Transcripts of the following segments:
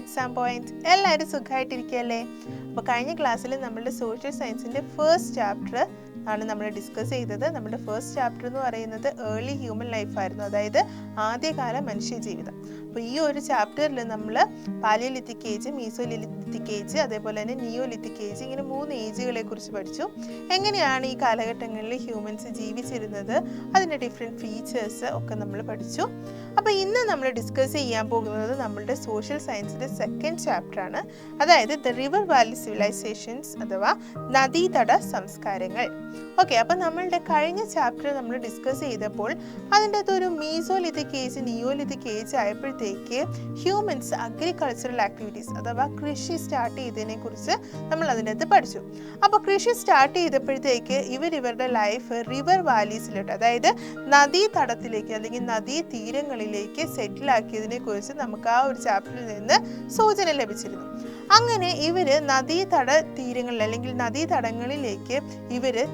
Exam point. എല്ലാവരും സുഖമായിട്ടിരിക്കുകയല്ലേ? അപ്പോൾ കഴിഞ്ഞ ക്ലാസ്സിൽ നമ്മളുടെ സോഷ്യൽ സയൻസിൻ്റെ ഫസ്റ്റ് ചാപ്റ്റർ ആണ് നമ്മൾ ഡിസ്കസ് ചെയ്തത്. നമ്മുടെ ഫസ്റ്റ് ചാപ്റ്റർ എന്ന് പറയുന്നത് ഏർലി ഹ്യൂമൻ ലൈഫ് ആയിരുന്നു, അതായത് ആദ്യകാല മനുഷ്യ ജീവിതം. അപ്പോൾ ഈ ഒരു ചാപ്റ്ററിൽ നമ്മൾ പാലിയോലിത്തിക് ഏജ്, മീസോലിത്തിക് ഏജ്, അതേപോലെ തന്നെ നിയോലിത്തിക് ഏജ്, ഇങ്ങനെ 3 ഏജുകളെ കുറിച്ച് പഠിച്ചു. എങ്ങനെയാണ് ഈ കാലഘട്ടങ്ങളിൽ ഹ്യൂമൻസ് ജീവിച്ചിരുന്നത്, അതിൻ്റെ ഡിഫറെൻറ്റ് ഫീച്ചേഴ്സ് ഒക്കെ നമ്മൾ പഠിച്ചു. അപ്പോൾ ഇന്ന് നമ്മൾ ഡിസ്കസ് ചെയ്യാൻ പോകുന്നത് നമ്മളുടെ സോഷ്യൽ സയൻസിൻ്റെ സെക്കൻഡ് ചാപ്റ്ററാണ്, അതായത് ദ റിവർ വാലി സിവിലൈസേഷൻസ് അഥവാ നദീതട സംസ്കാരങ്ങൾ. ഓക്കെ, അപ്പം നമ്മളുടെ കഴിഞ്ഞ ചാപ്റ്റർ നമ്മൾ ഡിസ്കസ് ചെയ്തപ്പോൾ അതിൻ്റെ അകത്തൊരു മീസോലിത്തിക് ഏജ്, നിയോലിത്തിക് ഏജ് ആയപ്പോഴത്തേക്ക് ഹ്യൂമൻസ് അഗ്രികൾച്ചറൽ ആക്ടിവിറ്റീസ് അഥവാ കൃഷി സ്റ്റാർട്ട് ചെയ്തതിനെ കുറിച്ച് നമ്മൾ അതിനകത്ത് പഠിച്ചു. അപ്പോൾ കൃഷി സ്റ്റാർട്ട് ചെയ്തപ്പോഴത്തേക്ക് ഇവരുടെ ലൈഫ് റിവർ വാലീസിലോട്ട്, അതായത് നദീതടത്തിലേക്ക് അല്ലെങ്കിൽ നദീ തീരങ്ങളിലേക്ക് സെറ്റിലാക്കിയതിനെ കുറിച്ച് നമുക്ക് ആ ഒരു ചാപ്റ്ററിൽ നിന്ന് സൂചന ലഭിച്ചിരുന്നു. അങ്ങനെ ഇവർ നദീതട തീരങ്ങളിൽ അല്ലെങ്കിൽ നദീതടങ്ങളിലേക്ക്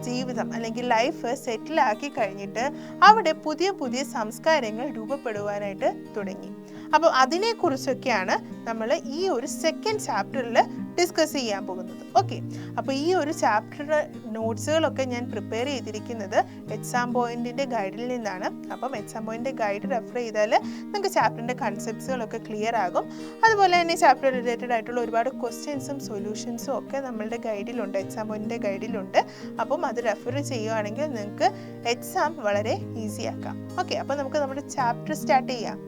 ജീവിതം അല്ലെങ്കിൽ ലൈഫ് സെറ്റിലാക്കി കഴിഞ്ഞിട്ട് അവിടെ പുതിയ പുതിയ സംസ്കാരങ്ങൾ രൂപപ്പെടുവാനായിട്ട് തുടങ്ങി. അപ്പോൾ അതിനെക്കുറിച്ചൊക്കെയാണ് നമ്മൾ ഈ ഒരു സെക്കൻഡ് ചാപ്റ്ററിൽ ഡിസ്കസ് ചെയ്യാൻ പോകുന്നത്. ഓക്കെ, അപ്പോൾ ഈ ഒരു ചാപ്റ്ററിൻ്റെ നോട്ട്സുകളൊക്കെ ഞാൻ പ്രിപ്പയർ ചെയ്തിരിക്കുന്നത് എക്സാം പോയിന്റിൻ്റെ ഗൈഡിൽ നിന്നാണ്. അപ്പം എക്സാം പോയിന്റിൻ്റെ ഗൈഡ് റെഫർ ചെയ്താൽ നിങ്ങൾക്ക് ചാപ്റ്ററിൻ്റെ കൺസെപ്റ്റ്സുകളൊക്കെ ക്ലിയർ ആകും. അതുപോലെ തന്നെ ചാപ്റ്റർ റിലേറ്റഡ് ആയിട്ടുള്ള ഒരുപാട് ക്വസ്റ്റ്യൻസും സൊല്യൂഷൻസും ഒക്കെ നമ്മളുടെ ഗൈഡിലുണ്ട്, എക്സാം പോയിന്റിൻ്റെ ഗൈഡിലുണ്ട്. അപ്പം അത് റെഫർ ചെയ്യുകയാണെങ്കിൽ നിങ്ങൾക്ക് എക്സാം വളരെ ഈസി ആക്കാം. ഓക്കെ, അപ്പോൾ നമുക്ക് നമ്മുടെ ചാപ്റ്റർ സ്റ്റാർട്ട് ചെയ്യാം.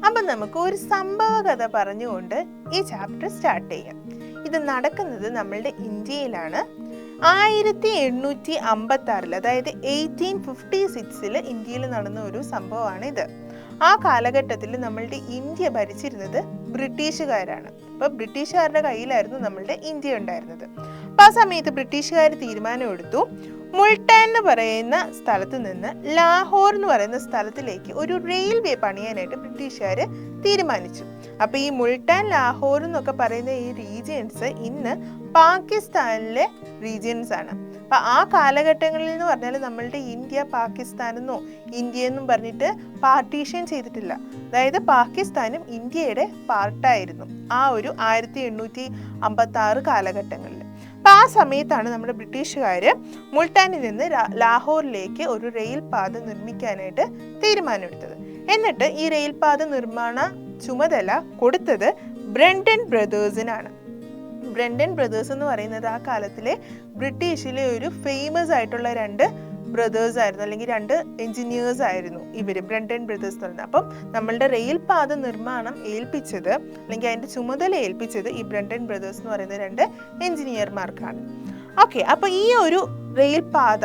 അപ്പം നമുക്ക് ഒരു സംഭവ കഥ പറഞ്ഞുകൊണ്ട് ഈ ചാപ്റ്റർ സ്റ്റാർട്ട് ചെയ്യാം. ഇത് നടക്കുന്നത് നമ്മളുടെ ഇന്ത്യയിലാണ്. 1856 അതായത് 1856 ഇന്ത്യയിൽ നടന്ന ഒരു സംഭവമാണ് ഇത്. ആ കാലഘട്ടത്തിൽ നമ്മളുടെ ഇന്ത്യ ഭരിച്ചിരുന്നത് ബ്രിട്ടീഷുകാരാണ്. അപ്പോൾ ബ്രിട്ടീഷുകാരുടെ കയ്യിലായിരുന്നു നമ്മളുടെ ഇന്ത്യ ഉണ്ടായിരുന്നത്. അപ്പോൾ ആ സമയത്ത് ബ്രിട്ടീഷുകാർ തീരുമാനമെടുത്തു, മുൾട്ടാൻ എന്ന് പറയുന്ന സ്ഥലത്ത് നിന്ന് ലാഹോർ എന്ന് പറയുന്ന സ്ഥലത്തിലേക്ക് ഒരു റെയിൽവേ പണിയാനായിട്ട് ബ്രിട്ടീഷുകാർ തീരുമാനിച്ചു. അപ്പോൾ ഈ മുൾട്ടാൻ, ലാഹോർ എന്നൊക്കെ പറയുന്ന ഈ റീജിയൻസ് ഇന്ന് പാകിസ്ഥാനിലെ റീജിയൻസ് ആണ്. അപ്പം ആ കാലഘട്ടങ്ങളിൽ എന്ന് പറഞ്ഞാൽ നമ്മളുടെ ഇന്ത്യ പാകിസ്ഥാനെന്നോ ഇന്ത്യയെന്നും പറഞ്ഞിട്ട് പാർട്ടീഷൻ ചെയ്തിട്ടില്ല. അതായത് പാകിസ്ഥാനും ഇന്ത്യയുടെ പാർട്ടായിരുന്നു ആ ഒരു 1856 കാലഘട്ടങ്ങളിൽ. അപ്പം ആ സമയത്താണ് നമ്മുടെ ബ്രിട്ടീഷുകാർ മുൾട്ടാനിൽ നിന്ന് ലാഹോറിലേക്ക് ഒരു റെയിൽ പാത നിർമ്മിക്കാനായിട്ട് തീരുമാനമെടുത്തത്. എന്നിട്ട് ഈ റെയിൽ പാത നിർമ്മാണ ചുമതല കൊടുത്തത് ബ്രണ്ടൻ ബ്രദേഴ്സിനാണ്. ബ്രണ്ടൻ ബ്രദേഴ്സ് എന്ന് പറയുന്നത് ആ കാലത്തിലെ ബ്രിട്ടീഷിലെ ഒരു ഫേമസ് ആയിട്ടുള്ള 2 ബ്രദേഴ്സ് ആയിരുന്നു, അല്ലെങ്കിൽ 2 എഞ്ചിനീയേഴ്സ് ആയിരുന്നു ഇവർ, ബ്രണ്ടൻ ബ്രദേഴ്സ് എന്ന് പറയുന്നത്. അപ്പം നമ്മളുടെ റെയിൽ പാത നിർമ്മാണം ഏൽപ്പിച്ചത് അല്ലെങ്കിൽ അതിൻ്റെ ചുമതല ഏൽപ്പിച്ചത് ഈ ബ്രണ്ടൻ ബ്രദേഴ്സ് എന്ന് പറയുന്ന 2 എഞ്ചിനീയർമാർക്കാണ്. ഓക്കെ, അപ്പോൾ ഈ ഒരു റെയിൽ പാത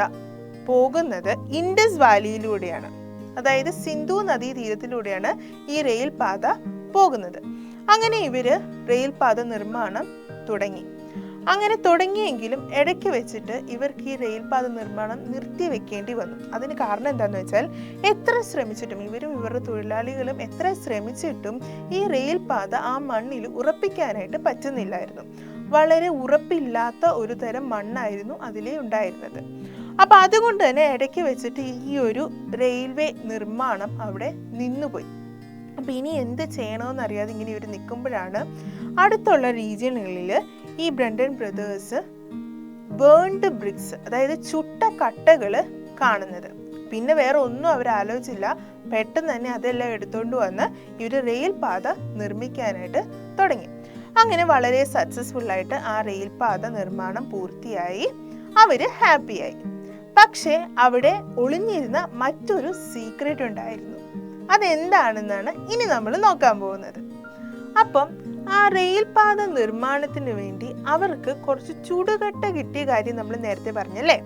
പോകുന്നത് ഇൻഡസ് വാലിയിലൂടെയാണ്, അതായത് സിന്ധു നദീ തീരത്തിലൂടെയാണ് ഈ റെയിൽ പാത പോകുന്നത്. അങ്ങനെ ഇവർ റെയിൽ പാത നിർമ്മാണം തുടങ്ങി. അങ്ങനെ തുടങ്ങിയെങ്കിലും ഇടയ്ക്ക് വെച്ചിട്ട് ഇവർക്ക് ഈ റെയിൽ പാത നിർമ്മാണം നിർത്തിവെക്കേണ്ടി വന്നു. അതിന് കാരണം എന്താണെന്ന് വെച്ചാൽ എത്ര ശ്രമിച്ചിട്ടും ഇവരും ഇവരുടെ തൊഴിലാളികളും എത്ര ശ്രമിച്ചിട്ടും ഈ റെയിൽ പാത ആ മണ്ണിൽ ഉറപ്പിക്കാനായിട്ട് പറ്റുന്നില്ലായിരുന്നു. വളരെ ഉറപ്പില്ലാത്ത ഒരു തരം മണ്ണായിരുന്നു അതിലേ ഉണ്ടായിരുന്നത്. അപ്പം അതുകൊണ്ട് തന്നെ ഇടയ്ക്ക് വെച്ചിട്ട് ഈ ഒരു റെയിൽവേ നിർമ്മാണം അവിടെ നിന്നുപോയി. അപ്പം ഇനി എന്ത് ചെയ്യണമെന്നറിയാതെ ഇങ്ങനെ ഇവർ നിൽക്കുമ്പോഴാണ് അടുത്തുള്ള റീജിയനുകളിൽ ഈ ബ്രണ്ടൻ ബ്രദേഴ്സ് ബേൺഡ് ബ്രിക്സ്, അതായത് ചുട്ട കട്ടകൾ കാണുന്നത്. പിന്നെ വേറെ ഒന്നും അവർ ആലോചിച്ചില്ല, പെട്ടെന്ന് തന്നെ അതെല്ലാം എടുത്തുകൊണ്ട് വന്ന് ഇവർ റെയിൽ പാത നിർമ്മിക്കാനായിട്ട് തുടങ്ങി. അങ്ങനെ വളരെ സക്സസ്ഫുള്ളായിട്ട് ആ റെയിൽ പാത നിർമ്മാണം പൂർത്തിയായി, അവർ ഹാപ്പിയായി. പക്ഷേ അവിടെ ഒളിഞ്ഞിരുന്ന മറ്റൊരു സീക്രട്ട് ഉണ്ടായിരുന്നു. അതെന്താണെന്നാണ് ഇനി നമ്മൾ നോക്കാൻ പോകുന്നത്. അപ്പം ആ റെയിൽ പാത നിർമ്മാണത്തിന് വേണ്ടി അവർക്ക് കുറച്ച് ചുടുകട്ട കിട്ടിയ കാര്യം നമ്മൾ നേരത്തെ പറഞ്ഞല്ലേ.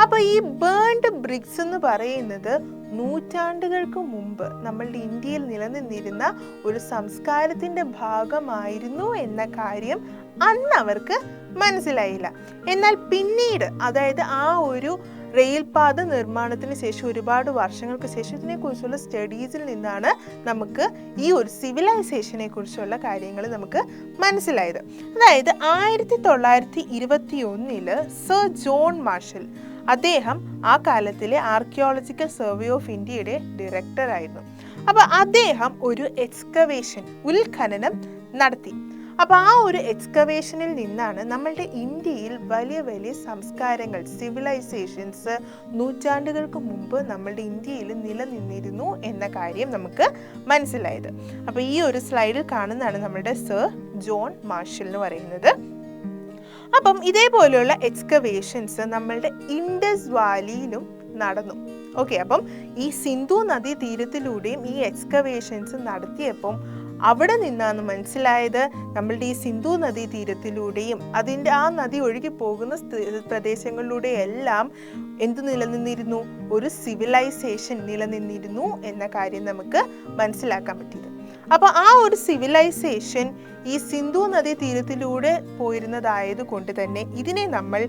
അപ്പോൾ ഈ ബേൺഡ് ബ്രിക്സ് എന്ന് പറയുന്നത് നൂറ്റാണ്ടുകൾക്ക് മുമ്പ് നമ്മളുടെ ഇന്ത്യയിൽ നിലനിന്നിരുന്ന ഒരു സംസ്കാരത്തിൻ്റെ ഭാഗമായിരുന്നു എന്ന കാര്യം അന്ന് അവർക്ക് മനസ്സിലായില്ല. എന്നാൽ പിന്നീട്, അതായത് ആ ഒരു റെയിൽ പാത നിർമ്മാണത്തിന് ശേഷം ഒരുപാട് വർഷങ്ങൾക്ക് ശേഷം ഇതിനെക്കുറിച്ചുള്ള സ്റ്റഡീസിൽ നിന്നാണ് നമുക്ക് ഈ ഒരു സിവിലൈസേഷനെ കുറിച്ചുള്ള കാര്യങ്ങൾ നമുക്ക് മനസ്സിലായത്. അതായത് 1921 സർ ജോൺ മാർഷൽ, അദ്ദേഹം ആ കാലത്തിലെ ആർക്കിയോളജിക്കൽ സർവേ ഓഫ് ഇന്ത്യയുടെ ഡയറക്ടർ ആയിരുന്നു. അപ്പോൾ അദ്ദേഹം ഒരു എക്സ്കവേഷൻ, ഉത്ഖനനം നടത്തി. അപ്പോൾ ആ ഒരു എക്സ്കവേഷനിൽ നിന്നാണ് നമ്മളുടെ ഇന്ത്യയിൽ വലിയ വലിയ സംസ്കാരങ്ങൾ, സിവിലൈസേഷൻസ് നൂറ്റാണ്ടുകൾക്ക് മുമ്പ് നമ്മളുടെ ഇന്ത്യയിൽ നിലനിന്നിരുന്നു എന്ന കാര്യം നമുക്ക് മനസ്സിലായത്. അപ്പോൾ ഈ ഒരു സ്ലൈഡിൽ കാണുന്നതാണ് നമ്മളുടെ സർ ജോൺ മാർഷൽ എന്ന് പറയുന്നത്. അപ്പം ഇതേപോലെയുള്ള എക്സ്കവേഷൻസ് നമ്മളുടെ ഇൻഡസ് വാലിയിലും നടന്നു. ഓക്കെ, അപ്പം ഈ സിന്ധു നദീ തീരത്തിലൂടെയും ഈ എക്സ്കവേഷൻസ് നടത്തിയപ്പം അവിടെ നിന്നാണ് മനസ്സിലായത് നമ്മളുടെ ഈ സിന്ധു നദീ തീരത്തിലൂടെയും അതിൻ്റെ ആ നദി ഒഴുകി പോകുന്ന പ്രദേശങ്ങളിലൂടെ എല്ലാം എന്ത് നിലനിന്നിരുന്നു, ഒരു സിവിലൈസേഷൻ നിലനിന്നിരുന്നു എന്ന കാര്യം നമുക്ക് മനസ്സിലാക്കാൻ പറ്റിയത്. അപ്പോൾ ആ ഒരു സിവിലൈസേഷൻ ഈ സിന്ധു നദീ തീരത്തിലൂടെ പോയിരുന്നതായത് കൊണ്ട് തന്നെ ഇതിനെ നമ്മൾ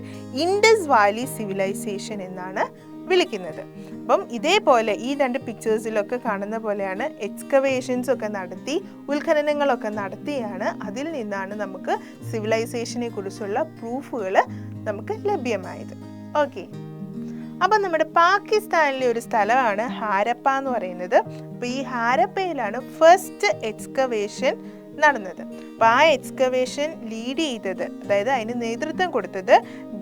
ഇൻഡസ് വാലി സിവിലൈസേഷൻ എന്നാണ് വിളിക്കുന്നത്. അപ്പം ഇതേപോലെ ഈ രണ്ട് പിക്ചേഴ്സിലൊക്കെ കാണുന്ന പോലെയാണ് എക്സ്കവേഷൻസ് ഒക്കെ നടത്തി, ഉത്ഖനനങ്ങളൊക്കെ നടത്തിയാണ് അതിൽ നിന്നാണ് നമുക്ക് സിവിലൈസേഷനെ കുറിച്ചുള്ള പ്രൂഫുകൾ നമുക്ക് ലഭ്യമായത്. ഓക്കെ, അപ്പം നമ്മുടെ പാകിസ്ഥാനിലെ ഒരു സ്ഥലമാണ് ഹാരപ്പ എന്ന് പറയുന്നത്. അപ്പോൾ ഈ ഹാരപ്പയിലാണ് ഫസ്റ്റ് എക്സ്കവേഷൻ നടന്നത്. അപ്പോൾ ആ എക്സ്കവേഷൻ ലീഡ് ചെയ്തത്, അതായത് അതിന് നേതൃത്വം കൊടുത്തത്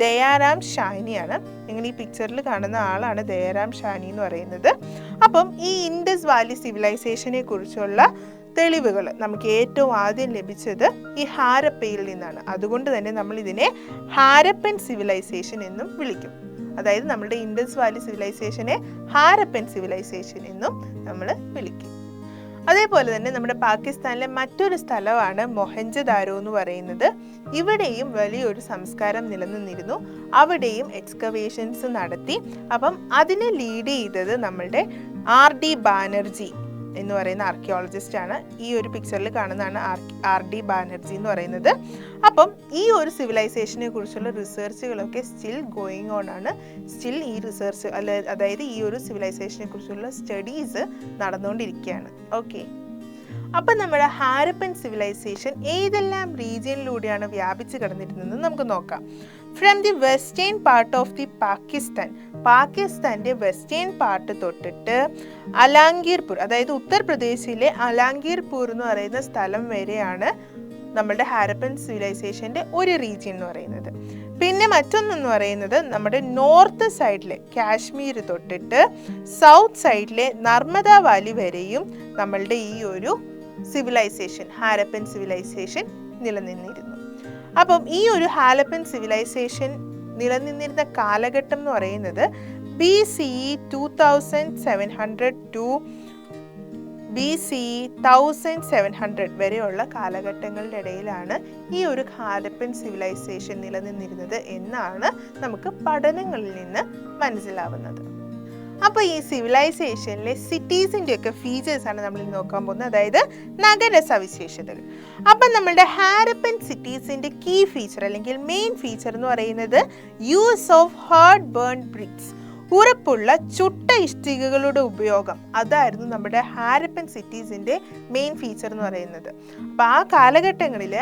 ദയാറാം ഷാനിയാണ്. നിങ്ങൾ ഈ പിക്ചറിൽ കാണുന്ന ആളാണ് ദയാറാം ഷാനി എന്ന് പറയുന്നത്. അപ്പം ഈ ഇൻഡസ് വാലി സിവിലൈസേഷനെ കുറിച്ചുള്ള തെളിവുകൾ നമുക്ക് ഏറ്റവും ആദ്യം ലഭിച്ചത് ഈ ഹാരപ്പയിൽ നിന്നാണ്. അതുകൊണ്ട് തന്നെ നമ്മൾ ഇതിനെ ഹാരപ്പൻ സിവിലൈസേഷൻ എന്നും വിളിക്കും. അതായത് നമ്മുടെ ഇൻഡസ് വാലി സിവിലൈസേഷനെ ഹാരപ്പൻ സിവിലൈസേഷൻ എന്നും നമ്മൾ വിളിക്കും. അതേപോലെ തന്നെ നമ്മുടെ പാകിസ്ഥാനിലെ മറ്റൊരു സ്ഥലമാണ് മൊഹൻജദാരോ എന്ന് പറയുന്നത്. ഇവിടെയും വലിയൊരു സംസ്കാരം നിലനിന്നിരുന്നു. അവിടെയും എക്സ്കവേഷൻസ് നടത്തി. അപ്പം അതിനെ ലീഡ് ചെയ്തത് നമ്മളുടെ R.D. ബാനർജി എന്ന് പറയുന്ന ആർക്കിയോളജിസ്റ്റ് ആണ്. ഈ ഒരു പിക്ചറിൽ കാണുന്നതാണ് R.D. ബാനർജി എന്ന് പറയുന്നത്. അപ്പം ഈ ഒരു സിവിലൈസേഷനെ കുറിച്ചുള്ള റിസർച്ചുകളൊക്കെ സ്റ്റിൽ ഗോയിങ് ഓൺ ആണ്. സ്റ്റിൽ ഈ റിസർച്ച് അതായത് ഈ ഒരു സിവിലൈസേഷനെ കുറിച്ചുള്ള സ്റ്റഡീസ് നടന്നുകൊണ്ടിരിക്കുകയാണ്. ഓക്കെ, അപ്പം നമ്മുടെ ഹാരപ്പൻ സിവിലൈസേഷൻ ഏതെല്ലാം റീജിയനിലൂടെയാണ് വ്യാപിച്ച് കിടന്നിരുന്നതെന്ന് നമുക്ക് നോക്കാം. From the western part of the പാകിസ്ഥാൻ്റെ വെസ്റ്റേൺ പാർട്ട് തൊട്ടിട്ട് അലാംഗീർപൂർ, അതായത് ഉത്തർപ്രദേശിലെ അലാംഗീർപൂർ എന്ന് പറയുന്ന സ്ഥലം വരെയാണ് നമ്മുടെ ഹാരപ്പൻ സിവിലൈസേഷൻ്റെ ഒരു റീജിയൻ എന്ന് പറയുന്നത്. പിന്നെ മറ്റൊന്നെന്ന് പറയുന്നത് നമ്മുടെ നോർത്ത് സൈഡിലെ കാശ്മീർ തൊട്ടിട്ട് സൗത്ത് സൈഡിലെ നർമ്മദ വാലി വരെയും നമ്മളുടെ ഈ ഒരു സിവിലൈസേഷൻ, ഹാരപ്പൻ സിവിലൈസേഷൻ നിലനിന്നിരുന്നു. അപ്പം ഈ ഒരു ഹാരപ്പൻ സിവിലൈസേഷൻ നിലനിന്നിരുന്ന കാലഘട്ടം എന്ന് പറയുന്നത് BCE 2700 to BCE 1700 വരെയുള്ള കാലഘട്ടങ്ങളുടെ ഇടയിലാണ് ഈ ഒരു ഹാരപ്പൻ സിവിലൈസേഷൻ നിലനിന്നിരുന്നത് എന്നാണ് നമുക്ക് പഠനങ്ങളിൽ നിന്ന് മനസ്സിലാവുന്നത്. അപ്പോൾ ഈ സിവിലൈസേഷനിലെ സിറ്റീസിൻ്റെയൊക്കെ ഫീച്ചേഴ്സാണ് നമ്മൾ നോക്കാൻ പോകുന്നത്, അതായത് നഗര സവിശേഷതകൾ. അപ്പം നമ്മളുടെ ഹാരപ്പൻ സിറ്റീസിൻ്റെ കീ ഫീച്ചർ അല്ലെങ്കിൽ മെയിൻ ഫീച്ചർ എന്ന് പറയുന്നത് use of hard burn bricks, ഉറപ്പുള്ള ചുട്ട ഇഷ്ടികകളുടെ ഉപയോഗം. അതായിരുന്നു നമ്മുടെ ഹാരപ്പൻ സിറ്റീസിൻ്റെ മെയിൻ ഫീച്ചർ എന്ന് പറയുന്നത്. അപ്പോൾ ആ കാലഘട്ടങ്ങളിൽ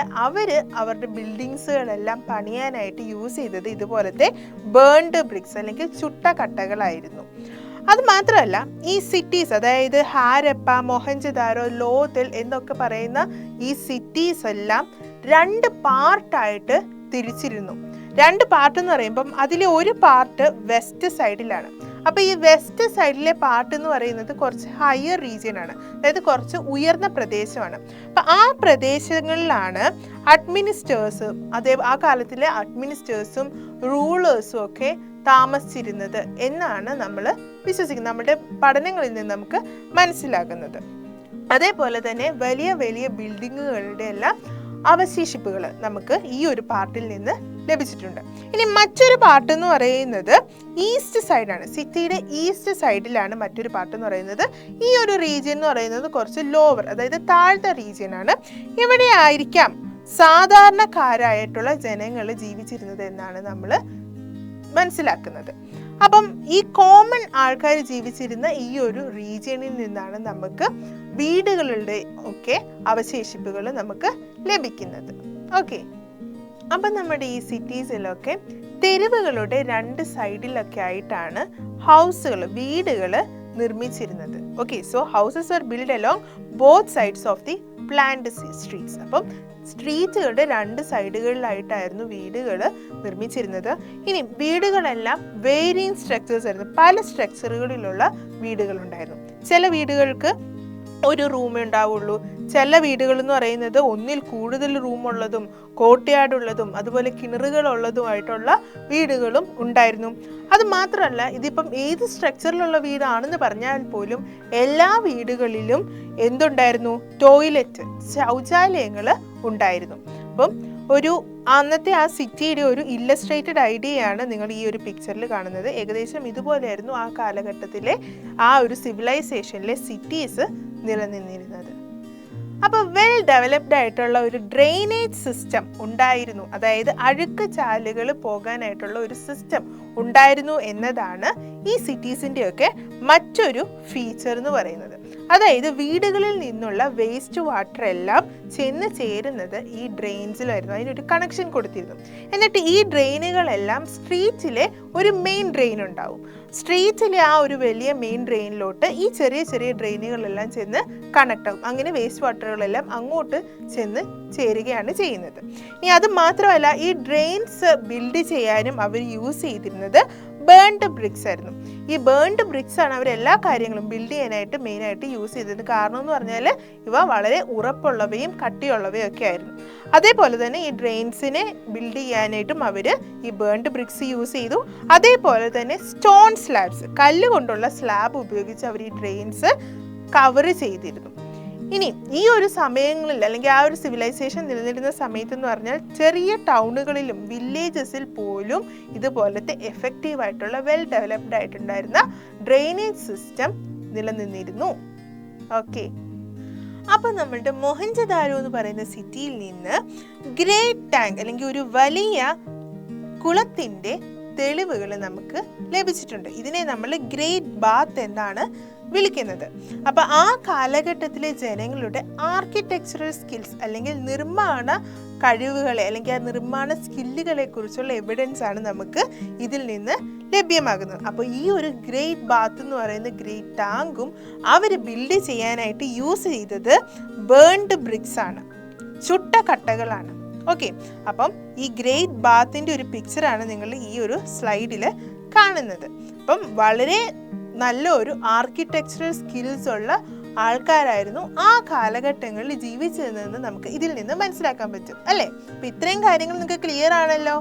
അവരുടെ ബിൽഡിങ്സുകളെല്ലാം പണിയാനായിട്ട് യൂസ് ചെയ്തത് ഇതുപോലത്തെ ബേൺഡ് ബ്രിക്സ് അല്ലെങ്കിൽ ചുട്ട കട്ടകളായിരുന്നു. അത് മാത്രമല്ല ഈ സിറ്റീസ്, അതായത് ഹാരപ്പ, മൊഹൻജദാരോ, ലോഥൽ എന്നൊക്കെ പറയുന്ന ഈ സിറ്റീസ് എല്ലാം 2 പാർട്ടായിട്ട് തിരിച്ചിരുന്നു. 2 പാർട്ട് എന്ന് പറയുമ്പം അതിലെ ഒരു പാർട്ട് വെസ്റ്റ് സൈഡിലാണ്. അപ്പോൾ ഈ വെസ്റ്റ് സൈഡിലെ പാർട്ട് എന്ന് പറയുന്നത് കുറച്ച് ഹയർ റീജിയൻ ആണ്, അതായത് കുറച്ച് ഉയർന്ന പ്രദേശമാണ്. അപ്പം ആ പ്രദേശങ്ങളിലാണ് അഡ്മിനിസ്ട്രേഴ്സും ആ കാലത്തിലെ അഡ്മിനിസ്ട്രേഴ്സും റൂളേഴ്സും ഒക്കെ താമസിച്ചിരുന്നത് എന്നാണ് നമ്മൾ വിശ്വസിക്കുന്നത്, നമ്മുടെ പഠനങ്ങളിൽ നിന്ന് നമുക്ക് മനസ്സിലാക്കുന്നത്. അതേപോലെ തന്നെ വലിയ വലിയ ബിൽഡിങ്ങുകളുടെ എല്ലാം അവശേഷിപ്പുകൾ നമുക്ക് ഈ ഒരു പാർട്ടിൽ നിന്ന് ലഭിച്ചിട്ടുണ്ട്. ഇനി മറ്റൊരു പാർട്ട് എന്ന് പറയുന്നത് ഈസ്റ്റ് സൈഡാണ്. സിറ്റിയുടെ ഈസ്റ്റ് സൈഡിലാണ് മറ്റൊരു പാർട്ട് എന്ന് പറയുന്നത്. ഈ ഒരു റീജിയൻ എന്ന് പറയുന്നത് കുറച്ച് ലോവർ, അതായത് താഴ്ന്ന റീജിയൻ ആണ്. ഇവിടെ ആയിരിക്കാം സാധാരണക്കാരായിട്ടുള്ള ജനങ്ങൾ ജീവിച്ചിരുന്നത് എന്നാണ് നമ്മൾ മനസ്സിലാക്കുന്നത്. അപ്പം ഈ കോമൺ ആൾക്കാർ ജീവിച്ചിരുന്ന ഈ ഒരു റീജിയനിൽ നിന്നാണ് നമുക്ക് വീടുകളുടെ ഒക്കെ അവശേഷിപ്പുകൾ നമുക്ക് ലഭിക്കുന്നത്. ഓക്കെ, അപ്പം നമ്മുടെ ഈ സിറ്റീസിലൊക്കെ തെരുവുകളുടെ 2 സൈഡിലൊക്കെ ആയിട്ടാണ് വീടുകൾ നിർമ്മിച്ചിരുന്നത്. Okay, so houses are build along both sides of the planned streets. അപ്പം സ്ട്രീറ്റുകളുടെ 2 സൈഡുകളിലായിട്ടായിരുന്നു വീടുകൾ നിർമ്മിച്ചിരുന്നത്. ഇനി വീടുകളെല്ലാം വേരിയൻ സ്ട്രക്ചേഴ്സ് ആയിരുന്നു, പല സ്ട്രക്ചറുകളിലുള്ള വീടുകളുണ്ടായിരുന്നു. ചില വീടുകൾക്ക് ഒരു റൂമേ ഉണ്ടാവുള്ളൂ, ചില വീടുകൾ എന്ന് പറയുന്നത് ഒന്നിൽ കൂടുതൽ റൂമുള്ളതും കോർട്ട്യാർഡുള്ളതും അതുപോലെ കിണറുകളുള്ളതുമായിട്ടുള്ള വീടുകളും ഉണ്ടായിരുന്നു. അത് മാത്രമല്ല, ഇതിപ്പം ഏത് സ്ട്രക്ചറിലുള്ള വീടാണെന്ന് പറഞ്ഞാൽ പോലും എല്ലാ വീടുകളിലും എന്തുണ്ടായിരുന്നു? ടോയ്ലറ്റ്, ശൗചാലയങ്ങൾ ഉണ്ടായിരുന്നു. അപ്പം ഒരു അന്നത്തെ ആ സിറ്റിയുടെ ഒരു ഇല്ലസ്ട്രേറ്റഡ് ഐഡിയയാണ് നിങ്ങൾ ഈ ഒരു പിക്ചറിൽ കാണുന്നത്. ഏകദേശം ഇതുപോലെയായിരുന്നു ആ കാലഘട്ടത്തിലെ ആ ഒരു സിവിലൈസേഷനിലെ സിറ്റീസ് നിലനിന്നിരുന്നത്. അപ്പോൾ വെൽ ഡെവലപ്ഡ് ആയിട്ടുള്ള ഒരു ഡ്രെയിനേജ് സിസ്റ്റം ഉണ്ടായിരുന്നു, അതായത് അഴുക്ക് ചാലുകൾ പോകാനായിട്ടുള്ള ഒരു സിസ്റ്റം ഉണ്ടായിരുന്നു എന്നതാണ് ഈ സിറ്റീസിൻ്റെയൊക്കെ മറ്റൊരു ഫീച്ചർ എന്ന് പറയുന്നത്. അതായത് വീടുകളിൽ നിന്നുള്ള വേസ്റ്റ് വാട്ടർ എല്ലാം ചെന്ന് ചേരുന്നത് ഈ ഡ്രെയിൻസിലായിരുന്നു, അതിനൊരു കണക്ഷൻ കൊടുത്തിരുന്നു. എന്നിട്ട് ഈ ഡ്രെയിനുകളെല്ലാം സ്ട്രീറ്റിലെ ഒരു മെയിൻ ഡ്രെയിൻ ഉണ്ടാവും. സ്ട്രീറ്റിലെ ആ ഒരു വലിയ മെയിൻ ഡ്രെയിനിലോട്ട് ഈ ചെറിയ ചെറിയ ഡ്രെയിനുകളെല്ലാം ചെന്ന് കണക്ട് ആവും. അങ്ങനെ വേസ്റ്റ് വാട്ടറുകളെല്ലാം അങ്ങോട്ട് ചെന്ന് ചേരുകയാണ് ചെയ്യുന്നത്. ഇനി അത് മാത്രമല്ല, ഈ ഡ്രെയിൻസ് ബിൽഡ് ചെയ്യാനും അവർ യൂസ് ചെയ്തിരുന്നത് ബേൺഡ് ബ്രിക്സ് ആയിരുന്നു. ഈ ബേൺഡ് ബ്രിക്സ് ആണ് അവർ എല്ലാ കാര്യങ്ങളും ബിൽഡ് ചെയ്യാനായിട്ട് മെയിനായിട്ട് യൂസ് ചെയ്തത്. കാരണം എന്ന് പറഞ്ഞാൽ ഇവ വളരെ ഉറപ്പുള്ളവയും കട്ടിയുള്ളവയും ഒക്കെ ആയിരുന്നു. അതേപോലെ തന്നെ ഈ ഡ്രെയിൻസിനെ ബിൽഡ് ചെയ്യാനായിട്ടും അവർ ഈ ബേൺഡ് ബ്രിക്സ് യൂസ് ചെയ്തു. അതേപോലെ തന്നെ സ്റ്റോൺ സ്ലാബ്സ്, കല്ല് കൊണ്ടുള്ള സ്ലാബ് ഉപയോഗിച്ച് അവർ ഈ ഡ്രെയിൻസ് കവർ ചെയ്തിരുന്നു. ഇനി ഈ ഒരു സമയങ്ങളിൽ അല്ലെങ്കിൽ ആ ഒരു സിവിലൈസേഷൻ നിലനിൽക്കുന്ന സമയത്ത് എന്ന് പറഞ്ഞാൽ ചെറിയ ടൗണുകളിലും വില്ലേജസിൽ പോലും ഇതുപോലത്തെ എഫക്റ്റീവ് ആയിട്ടുള്ള വെൽ ഡെവലപ്ഡ് ആയിട്ടുണ്ടായിരുന്ന ഡ്രെയിനേജ് സിസ്റ്റം നിലനിന്നിരുന്നു. ഓക്കെ, അപ്പോൾ നമ്മളുടെ മൊഹൻജദാരോ എന്ന് പറയുന്ന സിറ്റിയിൽ നിന്ന് ഗ്രേറ്റ് ടാങ്ക് അല്ലെങ്കിൽ ഒരു വലിയ കുളത്തിൻ്റെ തെളിവുകൾ നമുക്ക് ലഭിച്ചിട്ടുണ്ട്. ഇതിനെ നമ്മൾ ഗ്രേറ്റ് ബാത്ത് എന്നാണ് വിളിക്കുന്നത്. അപ്പോൾ ആ കാലഘട്ടത്തിലെ ജനങ്ങളുടെ ആർക്കിടെക്ചറൽ സ്കിൽസ് അല്ലെങ്കിൽ നിർമ്മാണ കഴിവുകളെ അല്ലെങ്കിൽ ആ നിർമ്മാണ സ്കില്ലുകളെ കുറിച്ചുള്ള എവിഡൻസ് ആണ് നമുക്ക് ഇതിൽ നിന്ന് ലഭ്യമാകുന്നത്. അപ്പോൾ ഈ ഒരു ഗ്രേറ്റ് ബാത്ത് എന്ന് പറയുന്ന ഗ്രേറ്റ് ടാങ്കും അവർ ബിൽഡ് ചെയ്യാനായിട്ട് യൂസ് ചെയ്തത് ബേൺഡ് ബ്രിക്സ് ആണ്, ചുട്ട കട്ടകളാണ്. ഓക്കെ, അപ്പം ഈ ഗ്രേറ്റ് ബാത്തിൻ്റെ ഒരു പിക്ചറാണ് നിങ്ങൾ ഈ ഒരു സ്ലൈഡിൽ കാണുന്നത്. അപ്പം വളരെ നല്ലൊരു ആർക്കിടെക്ചറൽ സ്കിൽസ് ഉള്ള ആൾക്കാരായിരുന്നു ആ കാലഘട്ടങ്ങളിൽ ജീവിച്ചിരുന്നതെന്ന് നമുക്ക് ഇതിൽ നിന്ന് മനസ്സിലാക്കാൻ പറ്റും, അല്ലേ? അപ്പം ഇത്രയും കാര്യങ്ങൾ നിങ്ങൾക്ക് ക്ലിയർ ആണല്ലോ.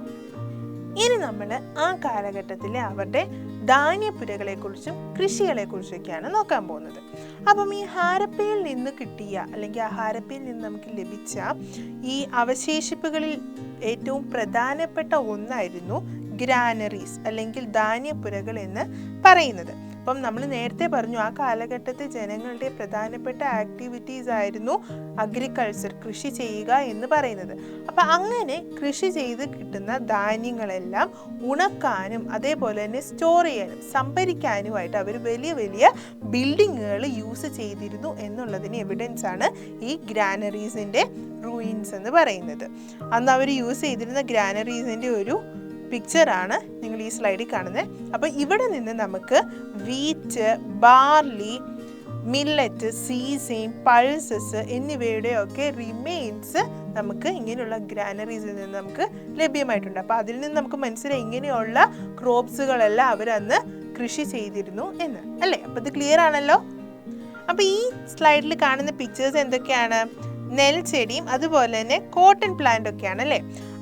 ഇനി നമ്മൾ ആ കാലഘട്ടത്തിലെ അവരുടെ ധാന്യപ്പുരകളെക്കുറിച്ചും കൃഷികളെക്കുറിച്ചൊക്കെയാണ് നോക്കാൻ പോകുന്നത്. അപ്പം ഈ ഹാരപ്പയിൽ നിന്ന് കിട്ടിയ അല്ലെങ്കിൽ ആ ഹാരപ്പയിൽ നിന്ന് നമുക്ക് ലഭിച്ച ഈ അവശേഷിപ്പുകളിൽ ഏറ്റവും പ്രധാനപ്പെട്ട ഒന്നായിരുന്നു ഗ്രാനറീസ് അല്ലെങ്കിൽ ധാന്യപ്പുരകൾ എന്ന് പറയുന്നത്. അപ്പം നമ്മൾ നേരത്തെ പറഞ്ഞു ആ കാലഘട്ടത്തെ ജനങ്ങളുടെ പ്രധാനപ്പെട്ട ആക്ടിവിറ്റീസ് ആയിരുന്നു അഗ്രികൾച്ചർ, കൃഷി ചെയ്യുക എന്ന് പറയുന്നത്. അപ്പം അങ്ങനെ കൃഷി ചെയ്ത് കിട്ടുന്ന ധാന്യങ്ങളെല്ലാം ഉണക്കാനും അതേപോലെ തന്നെ സ്റ്റോർ ചെയ്യാനും സംഭരിക്കാനുമായിട്ട് അവർ വലിയ വലിയ ബിൽഡിങ്ങുകൾ യൂസ് ചെയ്തിരുന്നു എന്നുള്ളതിന് എവിഡൻസ് ആണ് ഈ ഗ്രാനറീസിൻ്റെ റൂയിൻസ് എന്ന് പറയുന്നത്. അന്ന് അവർ യൂസ് ചെയ്തിരുന്ന ഗ്രാനറീസിൻ്റെ ഒരു പിക്ചറാണ് നിങ്ങൾ ഈ സ്ലൈഡിൽ കാണുന്നത്. അപ്പോൾ ഇവിടെ നിന്ന് നമുക്ക് wheat, barley, millet, sesame, pulses എന്നിവയുടെയൊക്കെ റിമെയിൻസ് നമുക്ക് ഇങ്ങനെയുള്ള ഗ്രാനറീസിൽ നിന്ന് നമുക്ക് ലഭ്യമായിട്ടുണ്ട്. അപ്പോൾ അതിൽ നിന്ന് നമുക്ക് മനസ്സിലായി ഇങ്ങനെയുള്ള ക്രോപ്സുകളെല്ലാം അവരന്ന് കൃഷി ചെയ്തിരുന്നു എന്ന്, അല്ലേ? അപ്പോൾ ഇത് ക്ലിയർ ആണല്ലോ. അപ്പോൾ ഈ സ്ലൈഡിൽ കാണുന്ന പിക്ചേഴ്സ് എന്തൊക്കെയാണ്? നെൽച്ചെടിയും അതുപോലെ തന്നെ കോട്ടൺ പ്ലാന്റ് ഒക്കെയാണ്, അല്ലേ?